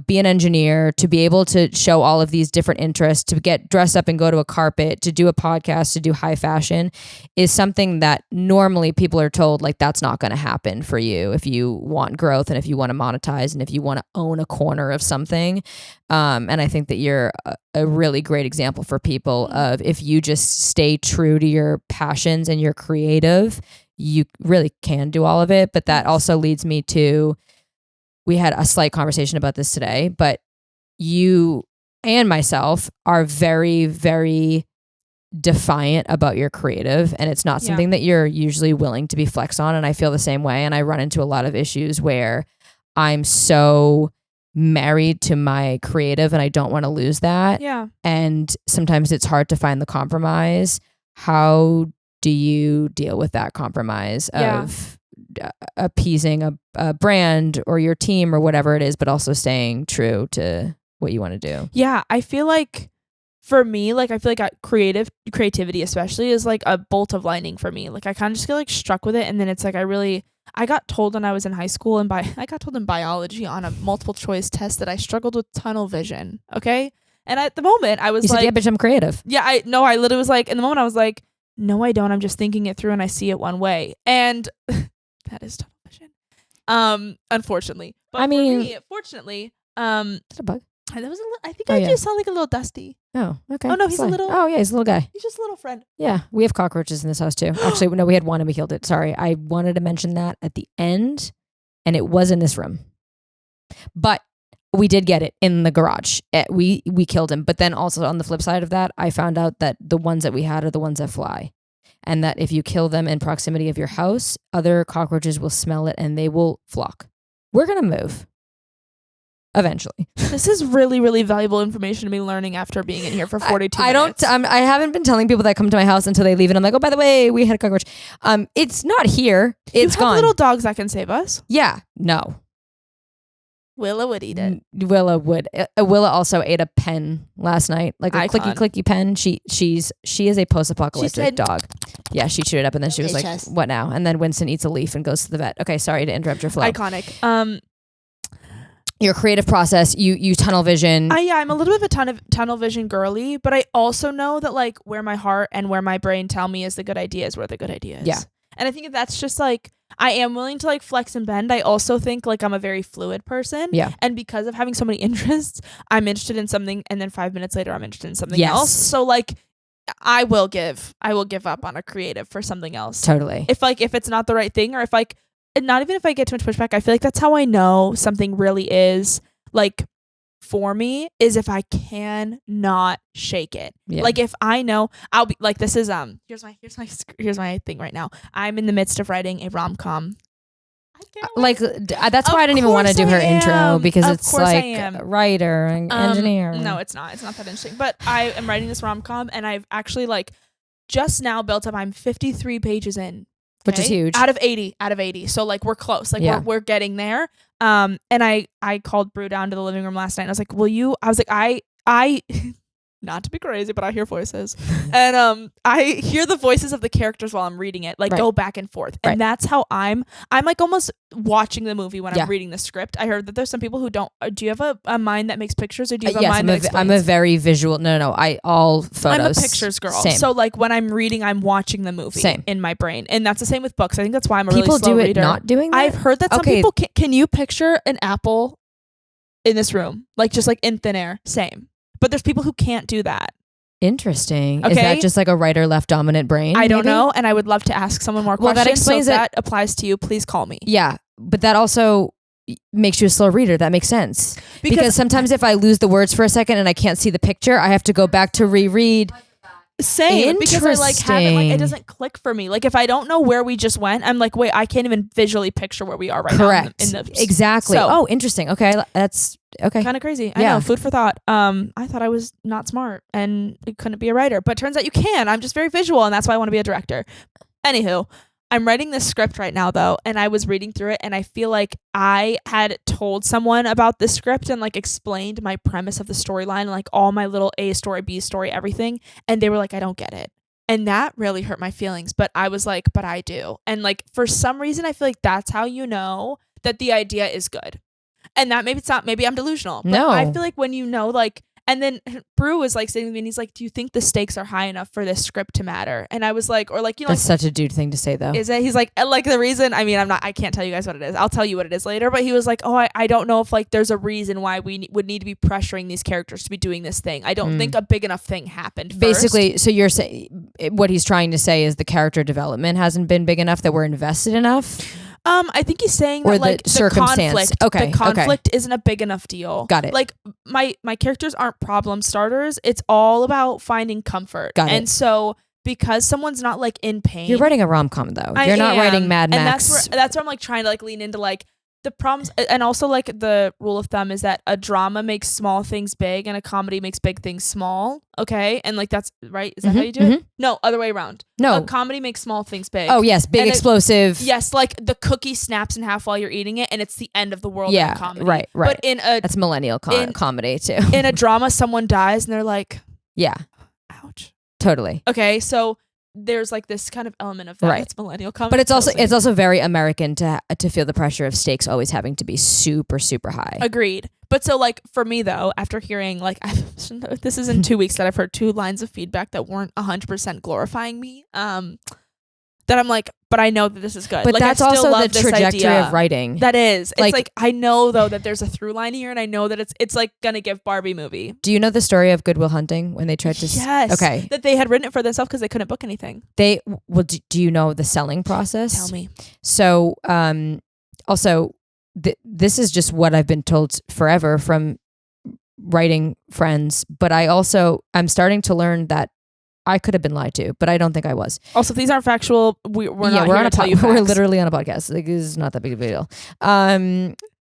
be an engineer, to be able to show all of these different interests, to get dressed up and go to a carpet, to do a podcast, to do high fashion is something that normally people are told like that's not going to happen for you if you want growth and if you want to monetize and if you want to own a corner of something. And I think that you're a really great example for people of if you just stay true to your passions and you're creative, you really can do all of it. But that also leads me to, we had a slight conversation about this today, but you and myself are very, very defiant about your creative, and it's not something that you're usually willing to be flex on. And I feel the same way. And I run into a lot of issues where I'm so married to my creative and I don't want to lose that. Yeah. And sometimes it's hard to find the compromise. How do you deal with that compromise of appeasing a brand or your team or whatever it is, but also staying true to what you want to do? Yeah, I feel like for me, like I feel like creativity especially is like a bolt of lightning for me. Like I kind of just get like struck with it, and then it's like I got told when I was in high school and I got told in biology on a multiple choice test that I struggled with tunnel vision. Okay, and at the moment I was you like, said, "Yeah, bitch, I'm creative." Yeah, I literally was like, in the moment I was like, no, I don't. I'm just thinking it through and I see it one way, and that is tunnel vision. Unfortunately, but for me, fortunately, is that a bug? that was I think I just sound like a little dusty. Oh, okay. Oh no, he's a little. Oh yeah, he's a little guy. He's just a little friend. Yeah, we have cockroaches in this house too. Actually, no, we had one and we killed it. Sorry, I wanted to mention that at the end, and it was in this room, but we did get it in the garage. We killed him, but then also on the flip side of that, I found out that the ones that we had are the ones that fly. And that if you kill them in proximity of your house, other cockroaches will smell it and they will flock. We're going to move eventually. This is really, really valuable information to be learning after being in here for 42 minutes. I haven't been telling people that come to my house until they leave, and I'm like, oh, by the way, we had a cockroach. It's not here. It's you have gone. Little dogs that can save us. Yeah. No. Willa would eat it. Willa would. Willa also ate a pen last night, like a clicky pen. She is a post-apocalyptic dog. Yeah, she chewed it up and then she was like, "What now?" And then Winston eats a leaf and goes to the vet. Okay, sorry to interrupt your flow. Iconic. Your creative process, you tunnel vision. I'm a little bit of a tunnel vision girly, but I also know that like where my heart and where my brain tell me is the good idea is where the good idea is. Yeah. And I think that's just like, I am willing to like flex and bend. I also think like I'm a very fluid person. Yeah. And because of having so many interests, I'm interested in something and then 5 minutes later I'm interested in something else. So like I will give up on a creative for something else. Totally. If it's not the right thing, or if like, not even if I get too much pushback, I feel like that's how I know something really is like for me, is if I can not shake it. Yeah. Like if I know I'll be like, this is here's my thing right now. I'm in the midst of writing a rom-com. Like that's why I didn't even want to do her intro, because it's like writer and engineer. No, it's not that interesting. But I am writing this rom-com, and I've actually like just now built up. I'm 53 pages in. Which is huge. Out of 80. So like we're close. Like we're getting there. And I called Brew down to the living room last night and I was like, I not to be crazy, but I hear voices. And I hear the voices of the characters while I'm reading it, like go back and forth. And that's how I'm like almost watching the movie when I'm reading the script. I heard that there's some people who don't. Do you have a mind that makes pictures, or do you have a mind that explains? I'm a very visual. No. All photos. I'm a pictures girl. Same. So like when I'm reading, I'm watching the movie in my brain. And that's the same with books. I think that's why I'm a really slow reader. People do it not doing that? I've heard that some people can you picture an apple in this room? Like just like in thin air. Same. But there's people who can't do that. Interesting. Okay. Is that just like a writer left dominant brain? I don't know. And I would love to ask someone more questions. That explains so if that applies to you, please call me. Yeah. But that also makes you a slow reader. That makes sense. Because sometimes if I lose the words for a second and I can't see the picture, I have to go back to reread. Same, because I like haven't like it doesn't click for me. Like if I don't know where we just went, I'm like, wait, I can't even visually picture where we are right now. Exactly. So, interesting. Okay, that's okay. Kind of crazy. I know. Food for thought. I thought I was not smart and couldn't be a writer, but turns out you can. I'm just very visual, and that's why I want to be a director. Anywho, I'm writing this script right now though, and I was reading through it, and I feel like I had told someone about the script and like explained my premise of the storyline, like all my little A story, B story, everything, and they were like, I don't get it. And that really hurt my feelings, but I was like, but I do. And like for some reason I feel like that's how you know that the idea is good. And that maybe it's not, maybe I'm delusional. But no. I feel like when you know, like, and then Brew was like sitting with me and he's like, do you think the stakes are high enough for this script to matter? And I was like, or like, you know, that's like, such a dude thing to say though. Is it? He's like the reason, I mean, I can't tell you guys what it is. I'll tell you what it is later. But he was like, oh, I don't know if like there's a reason why we would need to be pressuring these characters to be doing this thing. I don't think a big enough thing happened first. Basically, so you're saying, what he's trying to say is the character development hasn't been big enough that we're invested enough? I think he's saying that like the conflict isn't a big enough deal. Got it. Like my characters aren't problem starters. It's all about finding comfort. Got it. And so because someone's not like in pain. You're writing a rom-com though. You're not writing Mad Max. And that's where I'm like trying to like lean into like the problems, and also like the rule of thumb is that a drama makes small things big and a comedy makes big things small. Okay. And like that's right. Is that how you do it? No, other way around. No. A comedy makes small things big. Oh yes. Big, and explosive. Yes. Like the cookie snaps in half while you're eating it and it's the end of the world in a comedy. Right. But that's millennial comedy too. In a drama, someone dies and they're like, yeah. Ouch. Totally. Okay. So there's like this kind of element of that. Right. It's millennial comedy. But it's also very American to feel the pressure of stakes always having to be super, super high. Agreed. But so like for me though, after hearing like this is in 2 weeks that I've heard 2 lines of feedback that weren't 100% glorifying me. That I'm like, but I know that this is good. But like, that's I still also love the trajectory of writing. That is. It's like I know though that there's a through line here, and I know that it's like gonna give Barbie movie. Do you know the story of Good Will Hunting when they tried to? Yes. Okay. That they had written it for themselves because they couldn't book anything. Do you know the selling process? Tell me. So, also, this is just what I've been told forever from writing friends, but I'm starting to learn that I could have been lied to, but I don't think I was. Also, if these aren't factual, we're not here to tell you facts. We're literally on a podcast. Like, this is not that big of a deal.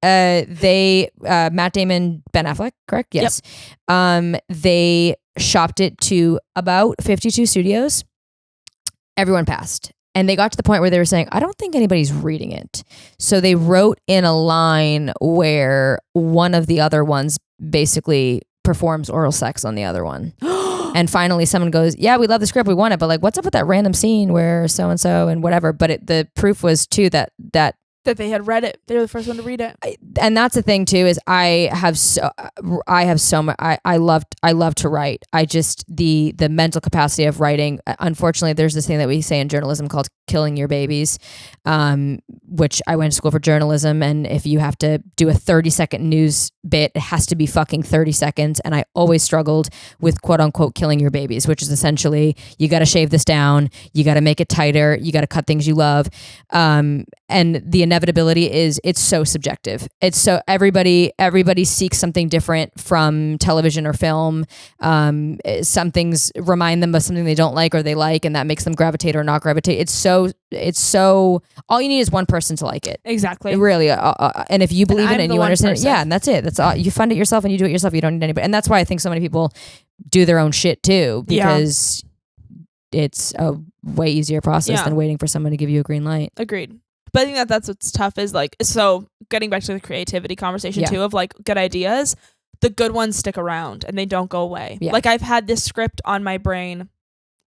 Matt Damon, Ben Affleck, correct? Yes. Yep. They shopped it to about 52 studios. Everyone passed. And they got to the point where they were saying, I don't think anybody's reading it. So they wrote in a line where one of the other ones basically performs oral sex on the other one. And finally someone goes, yeah, we love the script, we want it, but like, what's up with that random scene where so-and-so and whatever? But the proof was too that they had read it. They were the first one to read it. And that's the thing too, is I love to write. I just, the mental capacity of writing, unfortunately, there's this thing that we say in journalism called killing your babies, which I went to school for journalism. And if you have to do a 30-second news bit, it has to be fucking 30 seconds. And I always struggled with quote unquote killing your babies, which is essentially, you got to shave this down. You got to make it tighter. You got to cut things you love. And the inevitability is it's so subjective. It's so everybody seeks something different from television or film. Some things remind them of something they don't like or they like, and that makes them gravitate or not gravitate. It's so all you need is one person to like it. Exactly. Really. And if you believe in it and you understand it, yeah, and that's it. That's all. You fund it yourself and you do it yourself. You don't need anybody. And that's why I think so many people do their own shit too, because it's a way easier process than waiting for someone to give you a green light. Agreed. But I think that's what's tough is like, so getting back to the creativity conversation too, of like good ideas, the good ones stick around and they don't go away. Yeah. Like I've had this script on my brain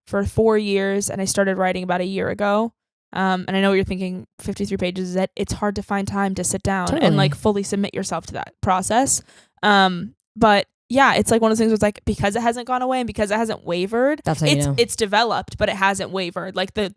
for 4 years and I started writing about a year ago. And I know what you're thinking, 53 pages, is that it's hard to find time to sit down and like fully submit yourself to that process. But yeah, it's like one of those things where it's like, because it hasn't gone away and because it hasn't wavered, that's how you know. It's developed, but it hasn't wavered. Like the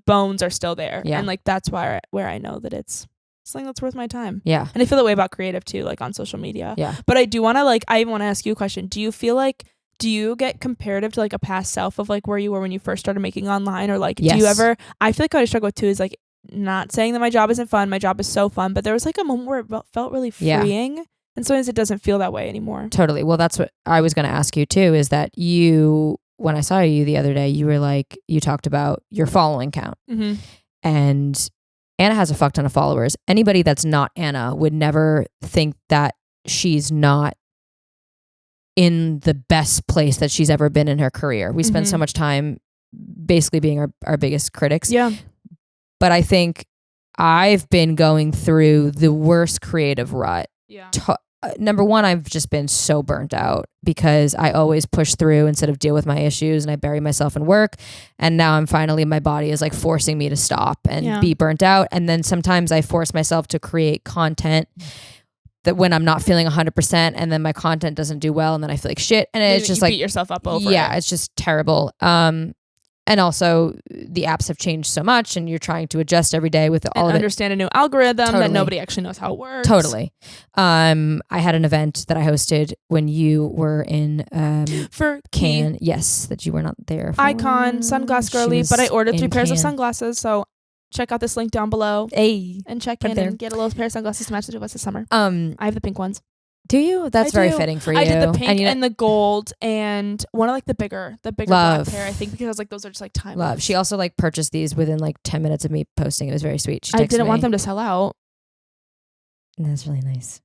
bones are still there. Yeah. And like, that's where I know that it's something that's worth my time. Yeah. And I feel that way about creative too, like on social media. Yeah. But I do want to I want to ask you a question. Do you get comparative to like a past self of like where you were when you first started making online, or like, do you ever, I feel like what I struggle with too is like, not saying that my job isn't fun. My job is so fun, but there was like a moment where it felt really freeing. And sometimes it doesn't feel that way anymore. Totally. Well, that's what I was going to ask you too, is that when I saw you the other day, you were like, you talked about your following count. Mm-hmm. And Anna has a fuck ton of followers. Anybody that's not Anna would never think that she's not in the best place that she's ever been in her career. We spend so much time basically being our biggest critics. Yeah. But I think I've been going through the worst creative rut. Yeah. Number one, I've just been so burnt out because I always push through instead of deal with my issues, and I bury myself in work. And now my body is like forcing me to stop and be burnt out. And then sometimes I force myself to create content that when I'm not feeling 100%, and then my content doesn't do well, and then I feel like shit. And it's just you like beat yourself up over it. It's just terrible. And also the apps have changed so much, and you're trying to adjust every day with all of it. Understand a new algorithm that nobody actually knows how it works. Totally. I had an event that I hosted when you were in for Cannes. Yes, that you were not there for. Icon, sunglass girly, but I ordered 3 pairs of sunglasses, so check out this link down below. And check in and get a little pair of sunglasses to match the 2 of us this summer. I have the pink ones. Do you? That's very fitting for you. I did the pink and the gold and one of like the bigger black pair, I think, because I was like, those are just like timeless. Love. She also like purchased these within like 10 minutes of me posting. It was very sweet. I didn't want them to sell out. That's really nice.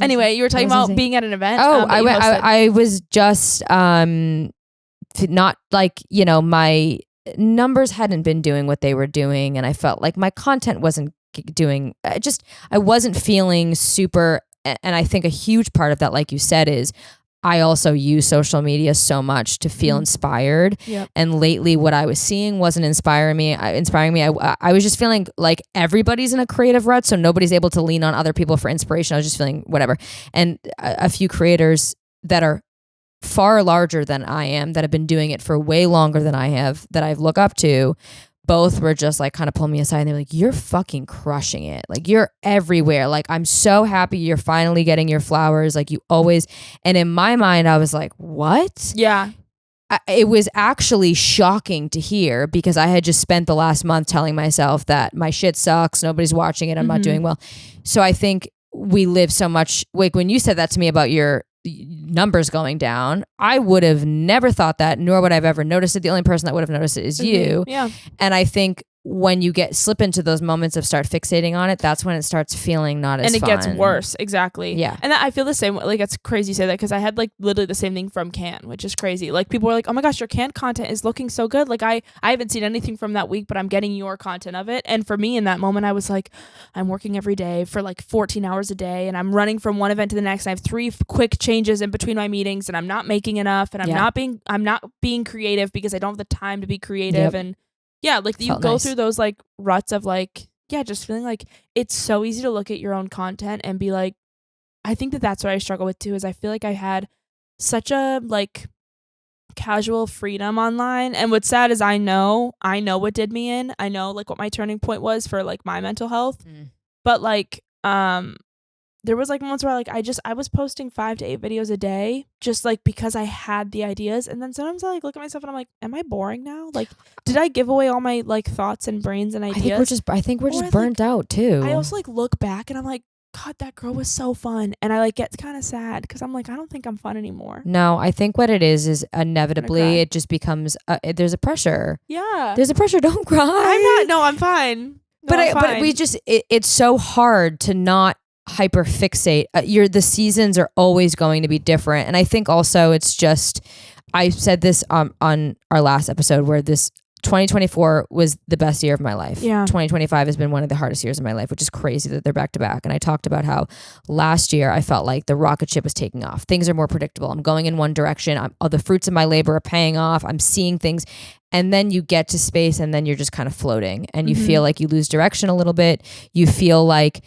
Anyway, you were talking about being at an event. I was just not like, my numbers hadn't been doing what they were doing, and I felt like my content wasn't I wasn't feeling super. And I think a huge part of that, like you said, is I also use social media so much to feel inspired. Yep. And lately what I was seeing wasn't inspiring me. I was just feeling like everybody's in a creative rut, so nobody's able to lean on other people for inspiration. I was just feeling whatever. And a few creators that are far larger than I am, that have been doing it for way longer than I have, that I look up to, both were just like kind of pulling me aside, and they're like, you're fucking crushing it. Like, you're everywhere. Like, I'm so happy you're finally getting your flowers. Like, you always. And in my mind, I was like, what? Yeah. It was actually shocking to hear, because I had just spent the last month telling myself that my shit sucks. Nobody's watching it. I'm not doing well. So I think we live so much. Like, when you said that to me about your numbers going down, I would have never thought that, nor would I have ever noticed it. The only person that would have noticed it is you. Yeah. And I think when you slip into those moments of start fixating on it, that's when it starts feeling not as fun. And it gets worse. Exactly. Yeah. And I feel the same way. Like, it's crazy you say that, because I had like literally the same thing from Cannes, which is crazy. Like, people were like, oh my gosh, your Cannes content is looking so good. Like, I haven't seen anything from that week, but I'm getting your content of it. And for me in that moment, I was like, I'm working every day for like 14 hours a day, and I'm running from one event to the next. And I have 3 quick changes in between my meetings, and I'm not making enough, and I'm not being creative because I don't have the time to be creative. And yeah, like you go through those like ruts of like, just feeling like it's so easy to look at your own content and be like, I think that's what I struggle with too, is I feel like I had such a like casual freedom online. And what's sad is I know what did me in. I know like what my turning point was for like my mental health. But like, there was like moments where like I was posting 5 to 8 videos a day, just like because I had the ideas. And then sometimes I like look at myself and I'm like, am I boring now? Like, did I give away all my like thoughts and brains and ideas? I think we're just burnt out too. I also like look back and I'm like, God, that girl was so fun. And I like get kind of sad because I'm like, I don't think I'm fun anymore. No, I think what it is inevitably it just becomes there's a pressure. Yeah. There's a pressure. Don't cry. I'm not. No, I'm fine. No, but we just it's so hard to not hyper fixate. The seasons are always going to be different, and I think also it's just, I said this on our last episode, where this 2024 was the best year of my life. 2025 has been one of the hardest years of my life, which is crazy that they're back to back. And I talked about how last year I felt like the rocket ship was taking off. Things are more predictable. I'm going in one direction. The fruits of my labor are paying off. I'm seeing things. And then you get to space, and then you're just kind of floating, and you feel like you lose direction a little bit. You feel like,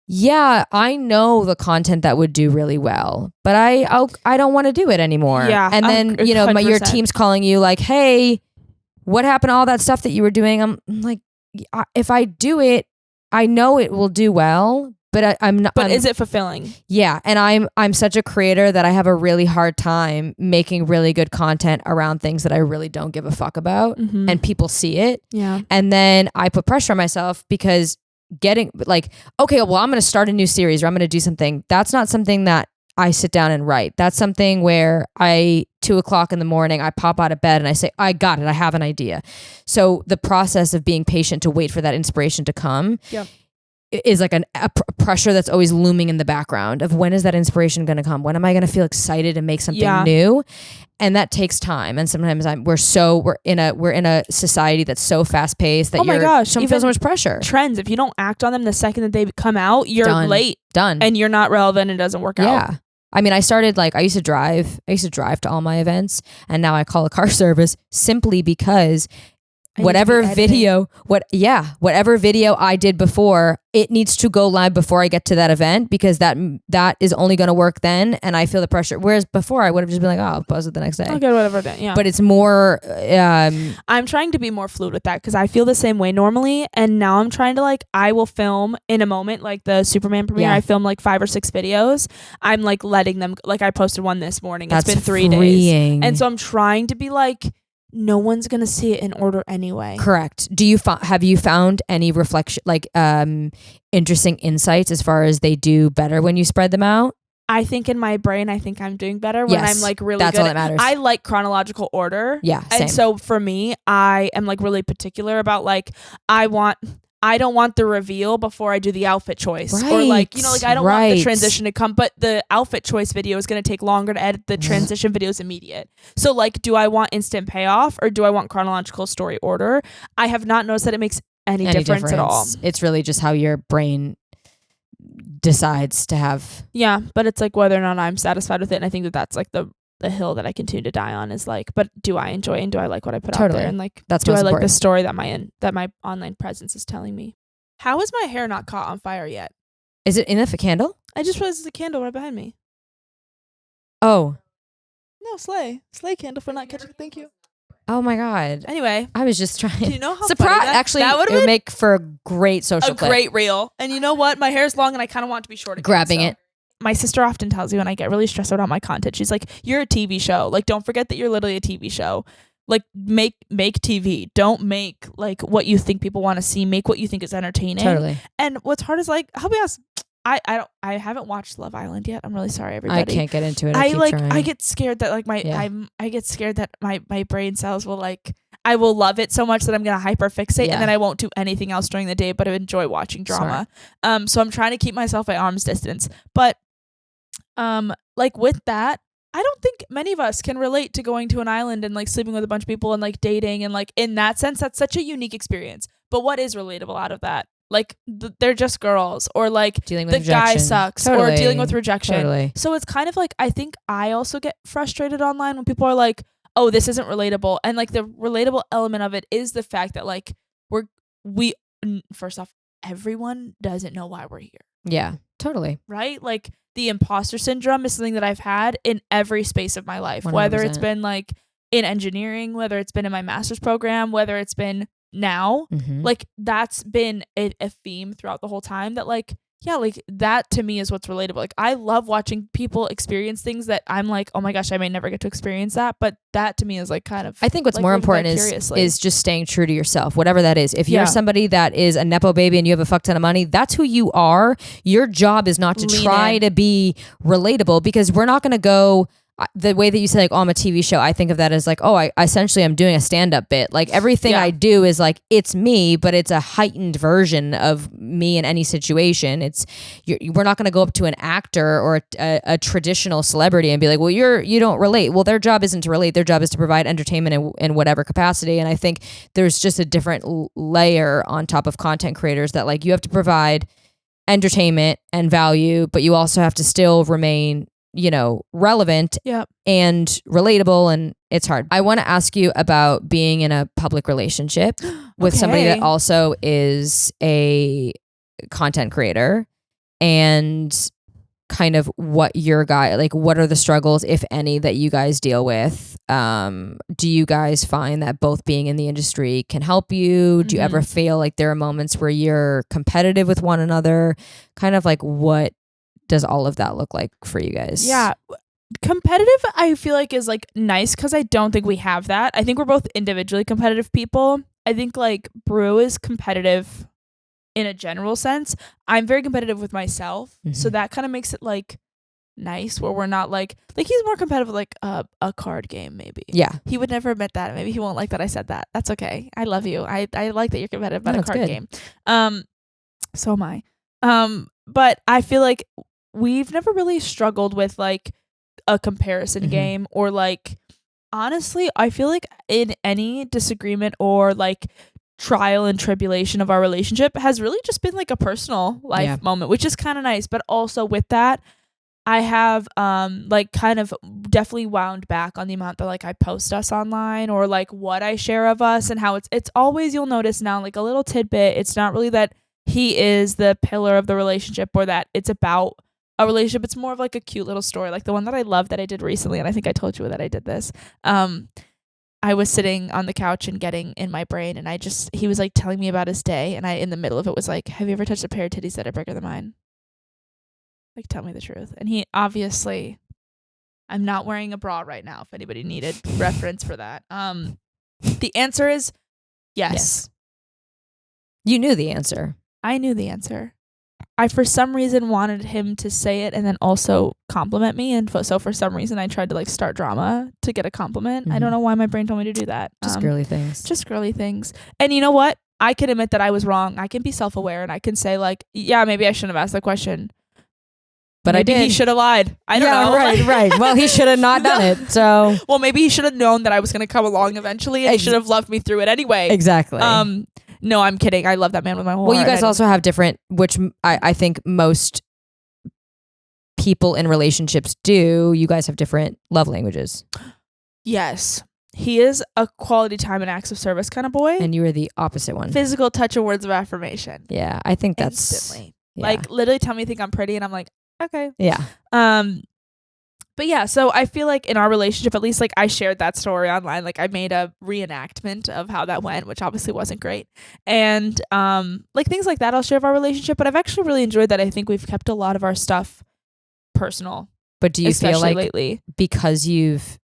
yeah, I know the content that would do really well, but I don't want to do it anymore. Yeah. And then, your team's calling you like, hey, what happened to all that stuff that you were doing? I'm like, if I do it, I know it will do well, but I'm not. But is it fulfilling? Yeah, and I'm such a creator that I have a really hard time making really good content around things that I really don't give a fuck about, and people see it. Yeah. And then I put pressure on myself because getting like, okay, well, I'm going to start a new series or I'm going to do something. That's not something that I sit down and write. That's something where 2:00 in the morning, I pop out of bed and I say, I got it. I have an idea. So the process of being patient to wait for that inspiration to come is like a pressure that's always looming in the background of when is that inspiration going to come? When am I going to feel excited and make something new? And that takes time. And sometimes we're in a society that's so fast paced that don't feel so much pressure. Trends, if you don't act on them the second that they come out, you're late. Done. And you're not relevant and it doesn't work out. Yeah. I mean, I used to drive to all my events, and now I call a car service simply because whatever video I did before, it needs to go live before I get to that event, because that is only going to work then, and I feel the pressure. Whereas before I would have just been like, oh, I'll post it the next day. Okay, whatever then. Yeah. But it's more I'm trying to be more fluid with that because I feel the same way normally, and now I'm trying to I will film in a moment, like the Superman premiere. I filmed 5 or 6 videos. I'm letting them, I posted one this morning. It's been 3 days. And so I'm trying to be no one's gonna see it in order anyway. Correct. Have you found any reflection, interesting insights as far as they do better when you spread them out? I think in my brain, I think I'm doing better when I'm really that's good. All that matters. I like chronological order. Yeah, same. And so for me, I am really particular about I don't want the reveal before I do the outfit choice. Right. Or I don't want the transition to come, but the outfit choice video is going to take longer to edit. The transition video is immediate. So do I want instant payoff or do I want chronological story order? I have not noticed that it makes any difference at all. It's really just how your brain decides to have. Yeah, but it's whether or not I'm satisfied with it. And I think that that's the hill that I continue to die on is but do I enjoy and do I like what I put out there? And that's do I important. like the story that my online presence is telling me? How is my hair not caught on fire yet? Is it in a candle? I just realized there's a candle right behind me. Oh. No, slay candle for not catching. Thank you. Oh my God. Anyway, I was just trying. Do you know how surprise? Funny Actually, it would make for a great social clip. Great reel. And you know what? My hair is long and I kind of want it to be short again. Grabbing it. My sister often tells me when I get really stressed out on my content, she's like, you're a TV show. Don't forget that you're literally a TV show. Make TV. Don't make what you think people want to see. Make what you think is entertaining. Totally. And what's hard is I'll be honest, I haven't watched Love Island yet. I'm really sorry, everybody. I can't get into it. I get scared that I get scared that my brain cells will I will love it so much that I'm gonna hyperfixate and then I won't do anything else during the day but enjoy watching drama. So I'm trying to keep myself at arm's distance. But with that, I don't think many of us can relate to going to an island and sleeping with a bunch of people and dating and in that sense that's such a unique experience. But what is relatable out of that? They're just girls or dealing with the rejection. Guy sucks or dealing with rejection. Totally. So it's kind of I think I also get frustrated online when people are oh, this isn't relatable. And the relatable element of it is the fact that we first off, everyone doesn't know why we're here. Yeah, totally. Right? The imposter syndrome is something that I've had in every space of my life, 100%. Whether it's been in engineering, whether it's been in my master's program, whether it's been now, that's been a theme throughout the whole time that that to me is what's relatable. I love watching people experience things that I'm oh my gosh, I may never get to experience that. But that to me is kind of, I think what's more important is just staying true to yourself, whatever that is. If you're somebody that is a Nepo baby and you have a fuck ton of money, that's who you are. Your job is not to try to be relatable, because we're not going to go the way that you say I'm a TV show. I think of that as I essentially I'm doing a stand-up bit. Everything I do is it's me, but it's a heightened version of me in any situation. We're not going to go up to an actor or a traditional celebrity and be well, you don't relate. Well, their job isn't to relate. Their job is to provide entertainment in whatever capacity. And I think there's just a different layer on top of content creators that you have to provide entertainment and value, but you also have to still remain relevant and relatable, and it's hard. I want to ask you about being in a public relationship with somebody that also is a content creator, and kind of what what are the struggles, if any, that you guys deal with? Do you guys find that both being in the industry can help you? Do you ever feel like there are moments where you're competitive with one another? Kind of like, what does all of that look like for you guys? Yeah. Competitive, I feel like, is like nice because I don't think we have that. I think we're both individually competitive people. I think like Brew is competitive in a general sense. I'm very competitive with myself. So that kind of makes it like nice where we're not like he's more competitive with like a card game maybe. Yeah. He would never admit that. Maybe he won't like that I said that. That's okay. I love you. I like that you're competitive about a card game. So am I. But I feel like we've never really struggled with like a comparison game or like, honestly, I feel like in any disagreement or like trial and tribulation of our relationship has really just been like a personal life moment, which is kind of nice. But also with that, I have like kind of definitely wound back on the amount that like I post us online or like what I share of us, and how it's always, you'll notice now, like a little tidbit. It's not really that he is the pillar of the relationship or that it's about a relationship. It's more of like a cute little story, like the one that I love that I did recently, and I think I told you that I did this. I was sitting on the couch and getting in my brain, and he was like telling me about his day, and I, in the middle of it, was like, have you ever touched a pair of titties that are bigger than mine? Like, tell me the truth. And he obviously, I'm not wearing a bra right now, if anybody needed reference for that. The answer is yes. You knew the answer. I knew the answer. I, for some reason, wanted him to say it and then also compliment me. And so for some reason, I tried to like start drama to get a compliment. I don't know why my brain told me to do that. Just girly things. Just girly things. And you know what? I can admit that I was wrong. I can be self-aware and I can say like, yeah, maybe I shouldn't have asked that question. But maybe I did. He should have lied. I don't know. Right. Well, he should have not done it. So, well, maybe he should have known that I was going to come along eventually, and he should have loved me through it anyway. Exactly. No, I'm kidding. I love that man with my whole heart. Well, you guys also have different, which I think most people in relationships do. You guys have different love languages. Yes. He is a quality time and acts of service kind of boy. And you are the opposite one. Physical touch and words of affirmation. Yeah, I think that's... Instantly. Yeah. Like, literally tell me you think I'm pretty, and I'm like, okay. Yeah. But yeah, so I feel like in our relationship, at least like I shared that story online. Like I made a reenactment of how that went, which obviously wasn't great. And like things like that I'll share of our relationship. But I've actually really enjoyed that. I think we've kept a lot of our stuff personal. But do you feel like lately, because you've...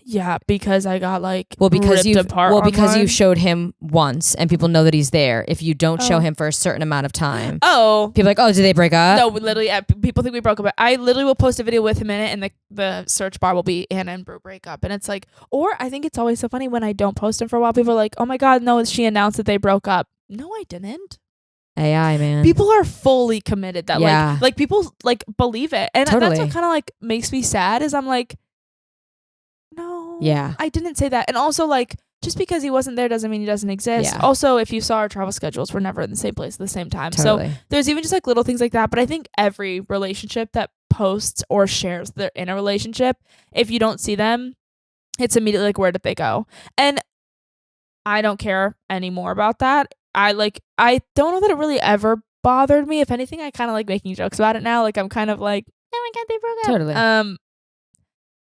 Yeah, because I got like because online. you showed him once and people know that he's there. If you don't show him for a certain amount of time, people are like, oh, did they break up? No, literally, people think we broke up. I literally will post a video with him in it, and the search bar will be Anna and Brew break up, and it's like, or I think it's always so funny when I don't post him for a while. People are like, oh my god, no, she announced that they broke up. No, I didn't. AI, man. People are fully committed that like people like believe it, and that's what kind of like makes me sad. Is I'm like, no, I didn't say that. And also, like, just because he wasn't there doesn't mean he doesn't exist. Yeah. Also, if you saw our travel schedules, we're never in the same place at the same time. So there's even just like little things like that. But I think every relationship that posts or shares they're in a relationship, if you don't see them, it's immediately like, where did they go? And I don't care anymore about that. I don't know that it really ever bothered me. If anything, I kind of like making jokes about it now. Like, I'm kind of like, oh my god, they broke up. Totally.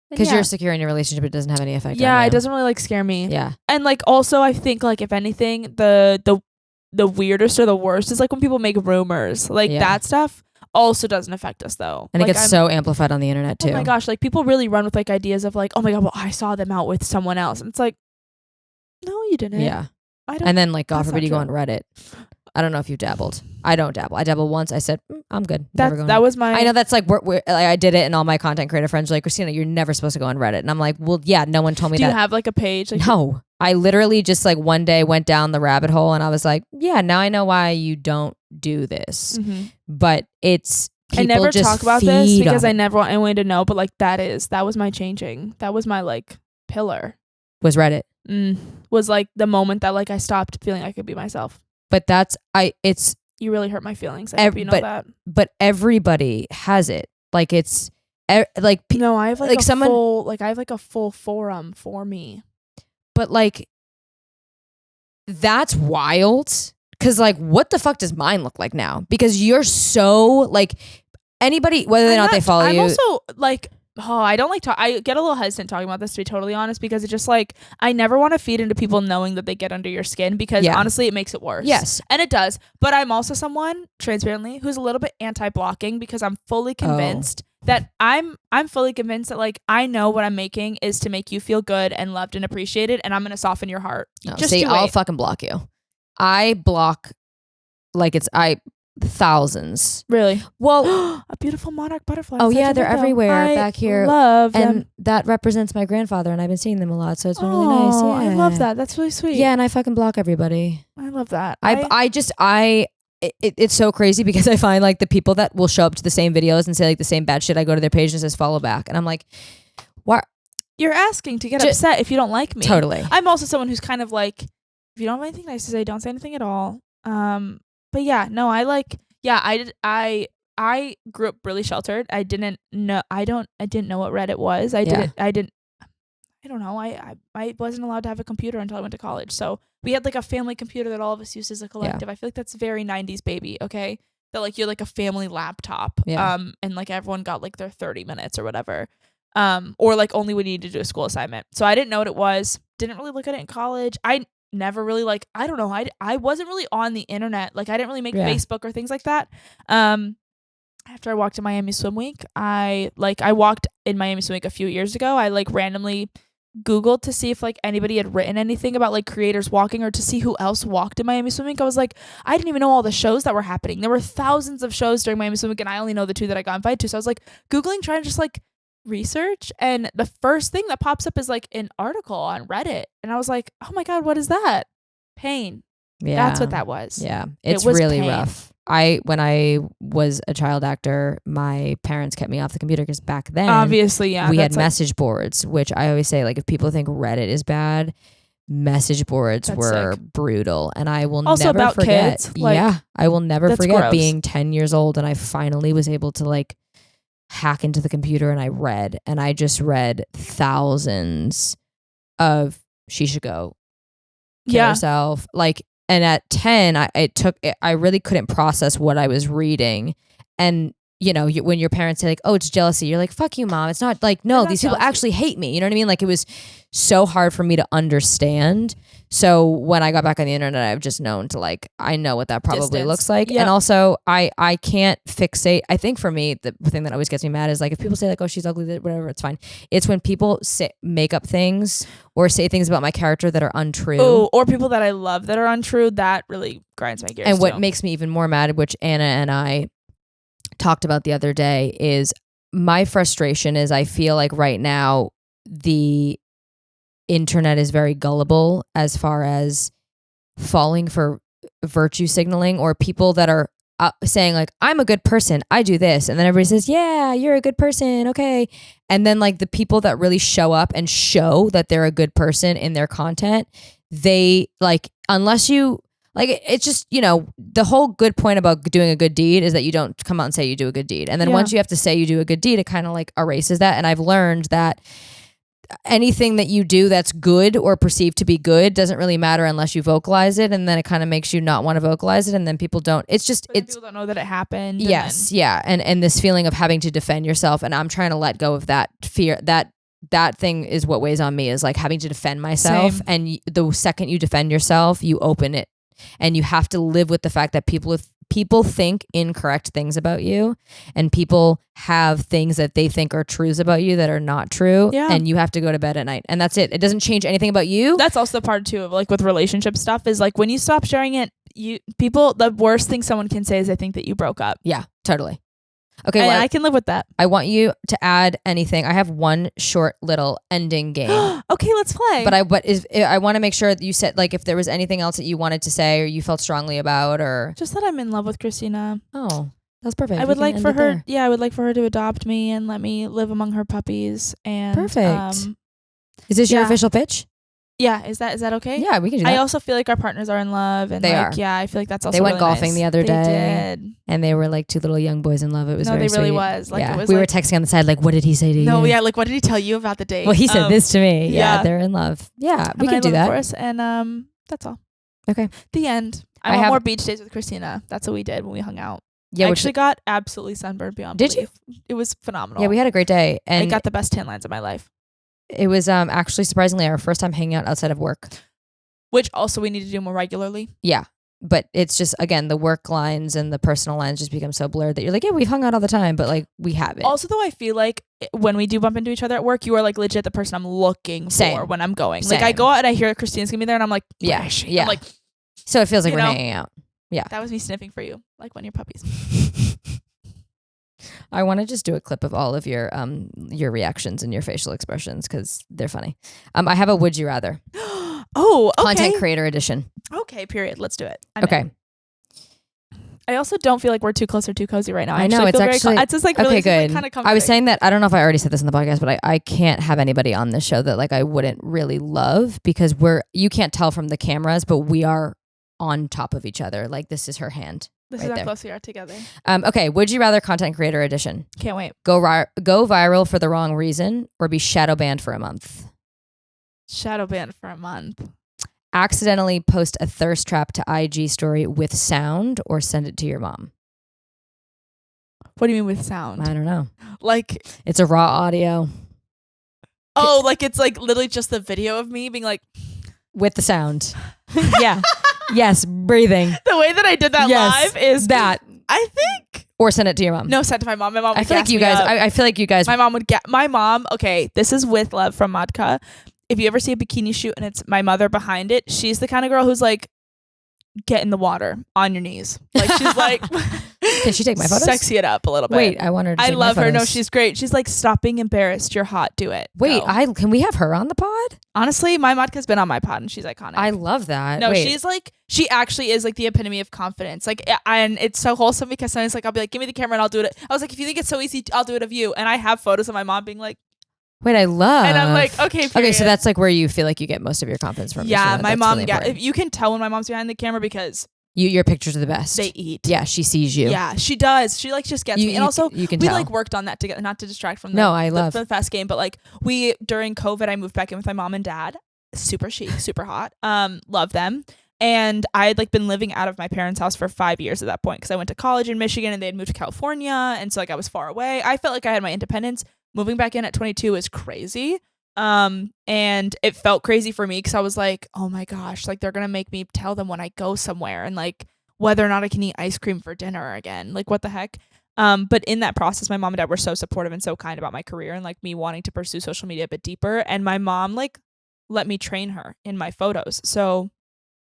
Because you're secure in your relationship, it doesn't have any effect on you. Yeah, it doesn't really like scare me. Yeah. And like also I think like if anything, the weirdest or the worst is like when people make rumors. Like that stuff also doesn't affect us though. And like, it gets so amplified on the internet too. Oh my gosh, like people really run with like ideas of like, oh my god, well I saw them out with someone else. And it's like, no, you didn't. Yeah. And then like God forbid you go on Reddit. I don't know if you dabbled. I don't dabble. I dabbled once. I said, I'm good. That was my... I know that's like, I did it and all my content creator friends were like, Christina, you're never supposed to go on Reddit. And I'm like, well, yeah, no one told me that. Do you have like a page? Like, no. I literally just like one day went down the rabbit hole and I was like, yeah, now I know why you don't do this. Mm-hmm. But it's... I never talk about this because I never want anyone to know, but like that was my changing. That was my like pillar. Was Reddit. Was like the moment that like I stopped feeling I could be myself. But you really hurt my feelings. I hope you know that. But everybody has it. Like it's like no, I have like I have like a full forum for me. But like that's wild. Cause like what the fuck does mine look like now? Because you're so like anybody, whether or not they follow you. I'm also like, I don't like talk. I get a little hesitant talking about this, to be totally honest, because it's just like, I never want to feed into people knowing that they get under your skin, because honestly, it makes it worse. Yes. And it does. But I'm also someone, transparently, who's a little bit anti-blocking, because I'm fully convinced that I'm fully convinced that like, I know what I'm making is to make you feel good and loved and appreciated, and I'm going to soften your heart. Just see, I'll fucking block you. I block like thousands. Really? Well, a beautiful monarch butterfly. Oh yeah, they're everywhere back here. Love them. And that represents my grandfather, and I've been seeing them a lot, so it's been really nice. Yeah, I love that. That's really sweet. Yeah, and I fucking block everybody. I love that. It's so crazy, because I find like the people that will show up to the same videos and say like the same bad shit, I go to their page and it says follow back, and I'm like, what? You're asking to get upset if you don't like me. Totally. I'm also someone who's kind of like, if you don't have anything nice to say, don't say anything at all. But yeah, no, I grew up really sheltered. I didn't know what Reddit was. I don't know. I wasn't allowed to have a computer until I went to college. So we had like a family computer that all of us used as a collective. I feel like that's very 90s baby, okay? That like you're like a family laptop. And like everyone got like their 30 minutes or whatever. Or like only when you needed to do a school assignment. So I didn't know what it was. Didn't really look at it in college. I never really like, I don't know. I wasn't really on the internet. Like I didn't really make Facebook or things like that. After I walked in Miami Swim Week, I walked in Miami Swim Week a few years ago. I like randomly Googled to see if like anybody had written anything about like creators walking, or to see who else walked in Miami Swim Week. I was like, I didn't even know all the shows that were happening. There were thousands of shows during Miami Swim Week, and I only know the 2 that I got invited to. So I was like Googling, trying to just like research, and the first thing that pops up is like an article on Reddit, and I was like, oh my god, what is that? Pain. That's what that was. It was really pain. Rough. When I was a child actor, my parents kept me off the computer, because back then obviously we had message boards, which I always say, like, if people think Reddit is bad, message boards were brutal. And I will also never about forget kids, like, I will never forget gross. Being 10 years old, and I finally was able to like hack into the computer, and I just read thousands of she should go kill herself, like. And at 10, I really couldn't process what I was reading. And, you know, when your parents say like, oh, it's jealousy, you're like, fuck you, mom. It's not like, no, these people actually hate me. You know what I mean? Like, it was so hard for me to understand. So when I got back on the internet, I've just known to like, I know what that probably looks like. Yep. And also I can't fixate. I think for me, the thing that always gets me mad is like, if people say like, oh, she's ugly, whatever, it's fine. It's when people make up things or say things about my character that are untrue. Oh, or people that I love that are untrue. That really grinds my gears. And what makes me even more mad, which Anna and I talked about the other day, is my frustration is I feel like right now the internet is very gullible as far as falling for virtue signaling, or people that are saying like, I'm a good person, I do this, and then everybody says, yeah, you're a good person, okay. And then like the people that really show up and show that they're a good person in their content, they like, unless you like, it's just, you know, the whole good point about doing a good deed is that you don't come out and say you do a good deed, and then once you have to say you do a good deed, it kind of like erases that. And I've learned that anything that you do that's good or perceived to be good doesn't really matter unless you vocalize it, and then it kind of makes you not want to vocalize it, and then people don't. It's just people don't know that it happened. Yes, and this feeling of having to defend yourself, and I'm trying to let go of that fear. That thing is what weighs on me, is like having to defend myself. Same. And the second you defend yourself, you open it, and you have to live with the fact that people think incorrect things about you, and people have things that they think are truths about you that are not true. And you have to go to bed at night, and that's it. It doesn't change anything about you. That's also the part too of like with relationship stuff, is like when you stop sharing it, the worst thing someone can say is they think that you broke up. Yeah, totally. Okay, and I can live with that. I want you to add anything. I have one short little ending game. Okay, let's play. But I want to make sure that you said, like, if there was anything else that you wanted to say or you felt strongly about, or just that I'm in love with Christina. Oh, that's perfect. I would like for her. Yeah, I would like for her to adopt me and let me live among her puppies. And perfect. Is this your official pitch? Yeah, is that okay? Yeah, we can do that. I also feel like our partners are in love, and they are. Yeah, I feel like that's also. They went really golfing nice. the other day. They did, and they were like 2 little young boys in love. It was very they really sweet. was. Like, it was we were texting on the side, like, what did he say to you? No, yeah, like, what did he tell you about the date? Well, he said this to me. Yeah, they're in love. Yeah, we can do that. For us, and that's all. Okay. The end. I want more beach days with Christina. That's what we did when we hung out. I actually got absolutely sunburned beyond Did belief. It was phenomenal. Yeah, we had a great day. And I got the best tan lines of my life. It was actually surprisingly our first time hanging out outside of work. Which also we need to do more regularly. Yeah. But it's just, again, the work lines and the personal lines just become so blurred that you're like, yeah, we've hung out all the time, but like we haven't. Also, though, I feel like when we do bump into each other at work, you are like legit the person I'm looking for when I'm going. Same. Like I go out and I hear Christina's gonna be there and I'm like, yeah. I'm like, so it feels like we're hanging out. Yeah. That was me sniffing for you, like when you're puppies. I want to just do a clip of all of your reactions and your facial expressions because they're funny. I have a would you rather. Oh, okay. Content creator edition. Okay, period. Let's do it. Okay. I also don't feel like we're too close or too cozy right now. I know, it's actually it's just like really good. Kind of comforting. I was saying that, I don't know if I already said this in the podcast, but I can't have anybody on this show that like I wouldn't really love because you can't tell from the cameras, but we are on top of each other. Like this is her hand. This right is how there. close we are together. Okay, would you rather content creator edition? Can't wait. Go viral for the wrong reason or be shadow banned for a month? Shadow banned for a month. Accidentally post a thirst trap to IG story with sound or send it to your mom? What do you mean with sound? I don't know. Like it's a raw audio. Oh, like it's like literally just the video of me being like with the sound. Yeah. Yes, breathing. The way that I did that live is that. I think. Or send it to your mom. No, send it to my mom. My mom would I feel like you guys. I feel like you guys. My mom would get. My mom. Okay, this is with love from Madka. If you ever see a bikini shoot and it's my mother behind it, she's the kind of girl who's like, get in the water on your knees. Like she's like, can she take my photos? Sexy it up a little bit. Wait, I want her to take I love my her. photos. No, she's great. She's like, stop being embarrassed. You're hot. Do it. Wait, Go. can we have her on the pod? Honestly, my Madka's been on my pod and she's iconic. I love that. No, Wait. she's like, she actually is like the epitome of confidence. Like, and it's so wholesome because sometimes like I'll be like, give me the camera and I'll do it. I was like, if you think it's so easy, I'll do it of you. And I have photos of my mom being like, wait, I love. And I'm like, okay, period. Okay, so that's like where you feel like you get most of your confidence from. Yeah, my mom. Really If you can tell when my mom's behind the camera because your pictures are the best. They eat. Yeah, she sees you. Yeah, she does. She like just gets me. And also, you can we tell. like worked on that together, not to distract from the fast game, but like during COVID, I moved back in with my mom and dad. Super chic, super hot. Love them. And I had like been living out of my parents' house for 5 years at that point because I went to college in Michigan and they had moved to California, and so like I was far away. I felt like I had my independence. Moving back in at 22 is crazy. And it felt crazy for me because I was like, oh my gosh, like they're gonna make me tell them when I go somewhere and like whether or not I can eat ice cream for dinner again. Like what the heck? But in that process, my mom and dad were so supportive and so kind about my career and like me wanting to pursue social media a bit deeper. And my mom like let me train her in my photos. So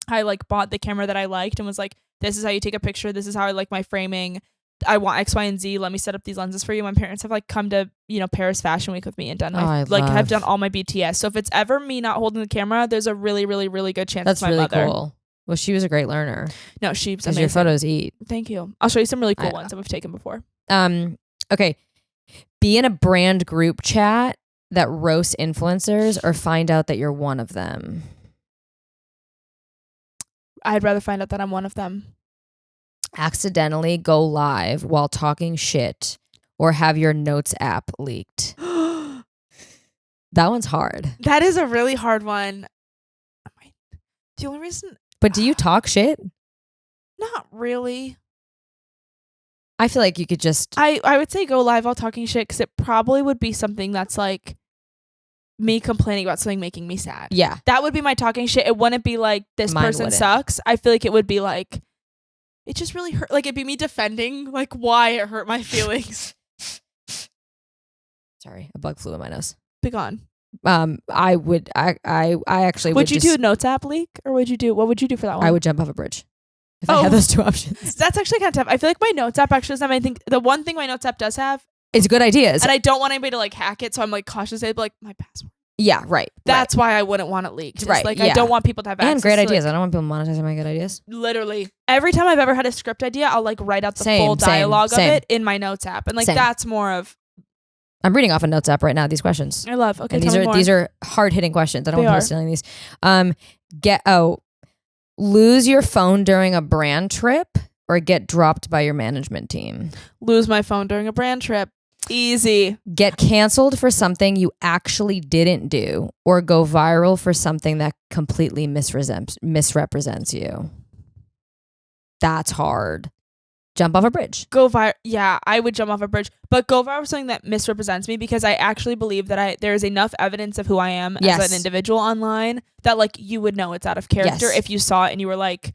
I like bought the camera that I liked and was like, this is how you take a picture. This is how I like my framing. I want X, Y, and Z. Let me set up these lenses for you. My parents have like come to, Paris Fashion Week with me and done have done all my BTS. So if it's ever me not holding the camera, there's a really, really, really good chance that's it's my really mother. Cool. Well, she was a great learner. No, she's because amazing. your photos eat. Thank you. I'll show you some really cool ones that we've taken before. Okay. Be in a brand group chat that roasts influencers or find out that you're one of them. I'd rather find out that I'm one of them. Accidentally go live while talking shit or have your notes app leaked. That one's hard. That is a really hard one. The only reason... But do you talk shit? Not really. I feel like you could just... I would say go live while talking shit because it probably would be something that's like me complaining about something making me sad. Yeah. That would be my talking shit. It wouldn't be like this person sucks. I feel like it would be like it just really hurt. Like it'd be me defending like why it hurt my feelings. Sorry, a bug flew in my nose. Be gone. I actually would you do a notes app leak or what would you do for that one? I would jump off a bridge if I had those two options. That's actually kind of tough. I feel like my notes app actually doesn't have anything. The one thing my notes app does have is good ideas, and I don't want anybody to like hack it, so I'm like cautious. They'd be like my password. Yeah, right. That's why I wouldn't want it leaked. Right. Like I don't want people to have access and great to ideas. I don't want people monetizing my good ideas. Literally. Every time I've ever had a script idea, I'll like write out the full dialogue of it in my notes app. And like that's more of I'm reading off a notes app right now, these questions. I love. Okay. And these are hard hitting questions. I don't want people stealing these. Lose your phone during a brand trip or get dropped by your management team. Lose my phone during a brand trip. Easy. Get canceled for something you actually didn't do or go viral for something that completely misrepresents you. That's hard. jump off a bridge. Go viral. Yeah, I would jump off a bridge, but go viral for something that misrepresents me, because I actually believe that there is enough evidence of who I am as an individual online that like you would know it's out of character if you saw it and you were like,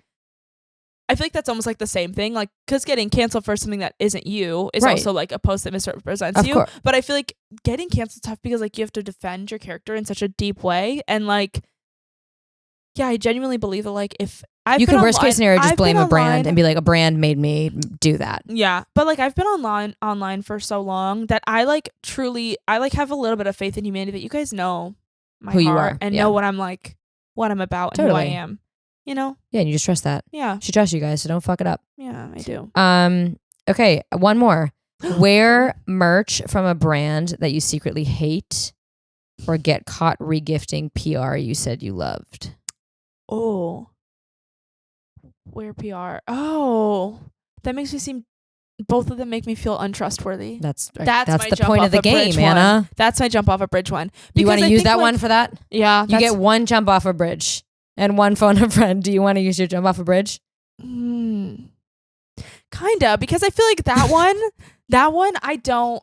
I feel like that's almost like the same thing, like, because getting canceled for something that isn't you is also like a post that misrepresents you. But I feel like getting canceled is tough because like you have to defend your character in such a deep way, and like, yeah, I genuinely believe that like if you could worst case scenario just blame a brand and be like, a brand made me do that. Yeah, but like I've been online for so long that I like truly have a little bit of faith in humanity that you guys know my who heart you are and know what I'm like, what I'm about, and who I am. You know? Yeah, and you just trust that. Yeah. She trusts you guys, so don't fuck it up. Yeah, I do. Okay, one more. Wear merch from a brand that you secretly hate, or get caught regifting PR you said you loved. Oh. Wear PR. Oh. That makes me seem, both of them make me feel untrustworthy. That's the point of the game, Anna. That's my jump off a bridge one. You want to use that one for that? Yeah. You get one jump off a bridge and one phone a friend. Do you want to use your jump off a bridge? Kinda, because I feel like that one I don't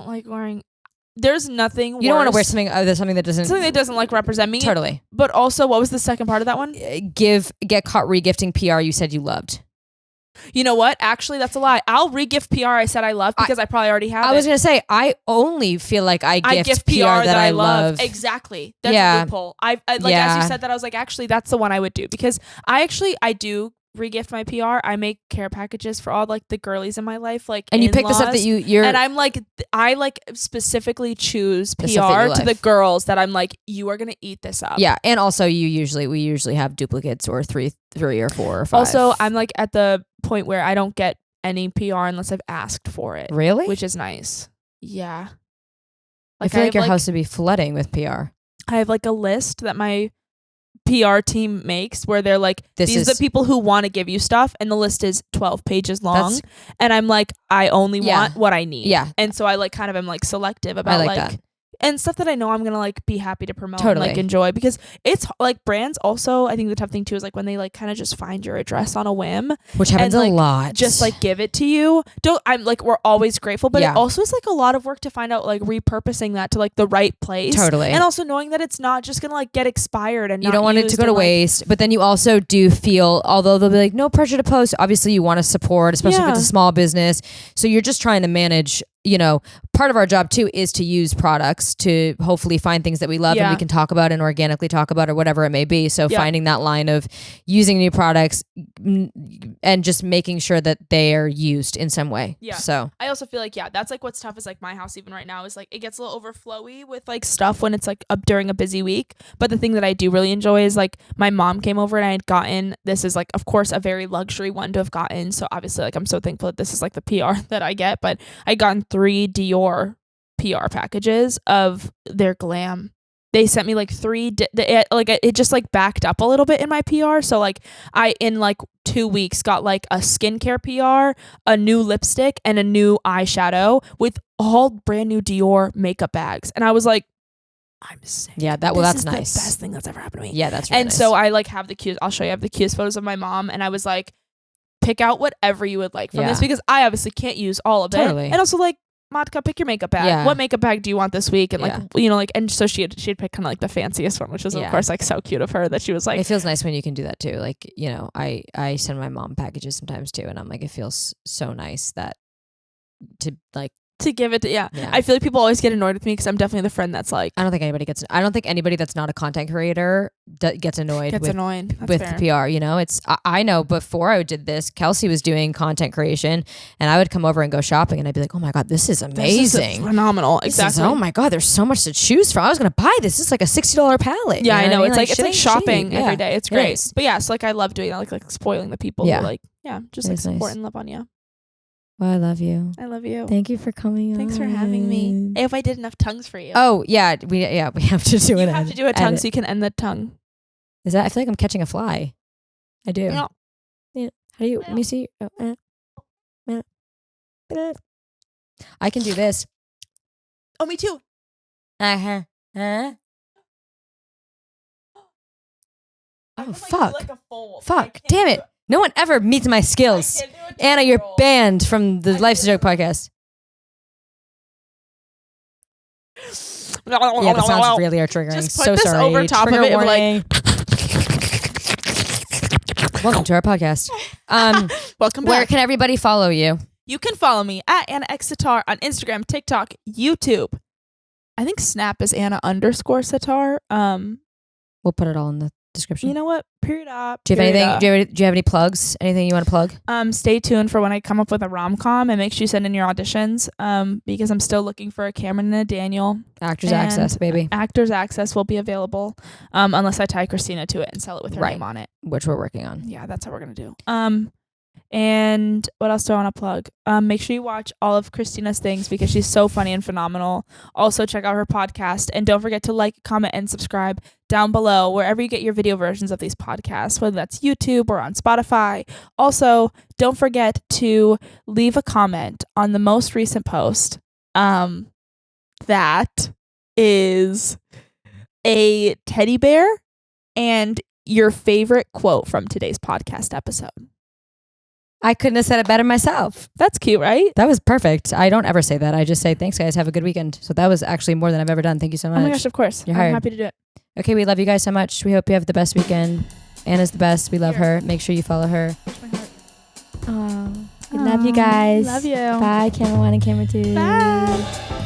like wearing. There's nothing worse. You don't want to wear something that doesn't like represent me. Totally. But also, what was the second part of that one? Get caught regifting PR you said you loved. You know what? Actually, that's a lie. I'll regift PR I said I love because I probably already have it. I was going to say, I only feel like I gift PR that I love. Exactly. That's a loophole. As you said that, I was like, actually, that's the one I would do, because I do regift my PR. I make care packages for all like the girlies in my life, like, and you pick the stuff that you're and I'm like, I like specifically choose PR to the girls that I'm like, you are gonna eat this up. Yeah, and also we usually have duplicates or three or 4 or 5. Also, I'm like at the point where I don't get any PR unless I've asked for it. Really? Which is nice. Yeah. I feel like your house would be flooding with PR. I have like a list that my PR team makes where they're like, these are the people who want to give you stuff, and the list is 12 pages long, and I'm like, I only want what I need. Yeah. And so I like kind of am like selective about like that. And stuff that I know I'm gonna like be happy to promote and like enjoy, because it's like brands also, I think the tough thing too is like when they like kind of just find your address on a whim, which happens a lot, just like give it to you. I'm like, we're always grateful, but it also is like a lot of work to find out like repurposing that to like the right place, and also knowing that it's not just gonna like get expired and you don't want it to go to waste. But then you also do feel, although they'll be like, no pressure to post, obviously you want to support, especially if it's a small business, so you're just trying to manage. You know, part of our job too is to use products to hopefully find things that we love and we can talk about and organically talk about, or whatever it may be. So finding that line of using new products and just making sure that they are used in some way. Yeah. So I also feel like, that's like what's tough is like my house even right now is like it gets a little overflowy with like stuff when it's like up during a busy week. But the thing that I do really enjoy is like my mom came over and I had gotten, this is like of course a very luxury one to have gotten. So obviously like I'm so thankful that this is like the PR that I get, but I gotten 3 Dior PR packages of their glam. They sent me like 3 it just like backed up a little bit in my PR, so like I in like 2 weeks got like a skincare PR, a new lipstick, and a new eyeshadow with all brand new Dior makeup bags, and I was like, I'm sick. Yeah, that's nice. The best thing that's ever happened to me. Yeah, that's really nice. So I like have the cutest, I'll show you, I have the cutest photos of my mom, and I was like, pick out whatever you would like from this, because I obviously can't use all of it. And also like, Matka, pick your makeup bag. Yeah. What makeup bag do you want this week? And like, you know, like, and so she'd pick kind of like the fanciest one, which was of course like so cute of her that she was like, it feels nice when you can do that too. Like, you know, I send my mom packages sometimes too, and I'm like, it feels so nice that to give it to I feel like people always get annoyed with me because I'm definitely the friend that's like, I don't think anybody that's not a content creator gets annoyed with PR. You know, it's I know before I did this, Kelsey was doing content creation, and I would come over and go shopping, and I'd be like, oh my god, this is amazing, this is phenomenal. Exactly. Oh my god, there's so much to choose from. I was gonna buy this. It's like a $60 palette. Yeah, I know. It's like shopping every day. It's great. But yeah, so like I love doing that, like spoiling the people who like just like support and love on you. Well, I love you. I love you. Thank you for coming. Thanks for having me. If I did enough tongues for you. Oh yeah, we have to do it. You have to do a tongue so you can end the tongue. Is that? I feel like I'm catching a fly. I do. Yeah. How do you? Let me see. I can do this. Oh, me too. Oh fuck! Fuck! Damn it! No one ever meets my skills. Anna, you're banned from the Life's a Joke podcast. Yeah, the sounds really are triggering. Just put so this sorry. over top Trigger of it. And warning. Welcome to our podcast. Welcome back. Where can everybody follow you? You can follow me at Anna X Sitar on Instagram, TikTok, YouTube. I think Snap is Anna_Sitar. We'll put it all in the description. You know what? Period up. Do you have anything? Do you have any plugs? Anything you want to plug? Stay tuned for when I come up with a rom-com, and make sure you send in your auditions. Because I'm still looking for a Cameron and a Daniel. Actors Access, baby. Actors Access will be available, unless I tie Christina to it and sell it with her name on it, which we're working on. Yeah, that's how we're gonna do. And what else do I want to plug? Make sure you watch all of Christina's things because she's so funny and phenomenal. Also, check out her podcast. And don't forget to like, comment, and subscribe down below wherever you get your video versions of these podcasts, whether that's YouTube or on Spotify. Also, don't forget to leave a comment on the most recent post. That is a teddy bear and your favorite quote from today's podcast episode. I couldn't have said it better myself. That's cute, right? That was perfect. I don't ever say that. I just say, thanks, guys. Have a good weekend. So that was actually more than I've ever done. Thank you so much. Oh my gosh, of course. You're I'm hired. happy to do it. Okay, we love you guys so much. We hope you have the best weekend. Anna's the best. We love her. Make sure you follow her. Oh, We love you guys. Love you. Bye, camera 1 and camera 2. Bye.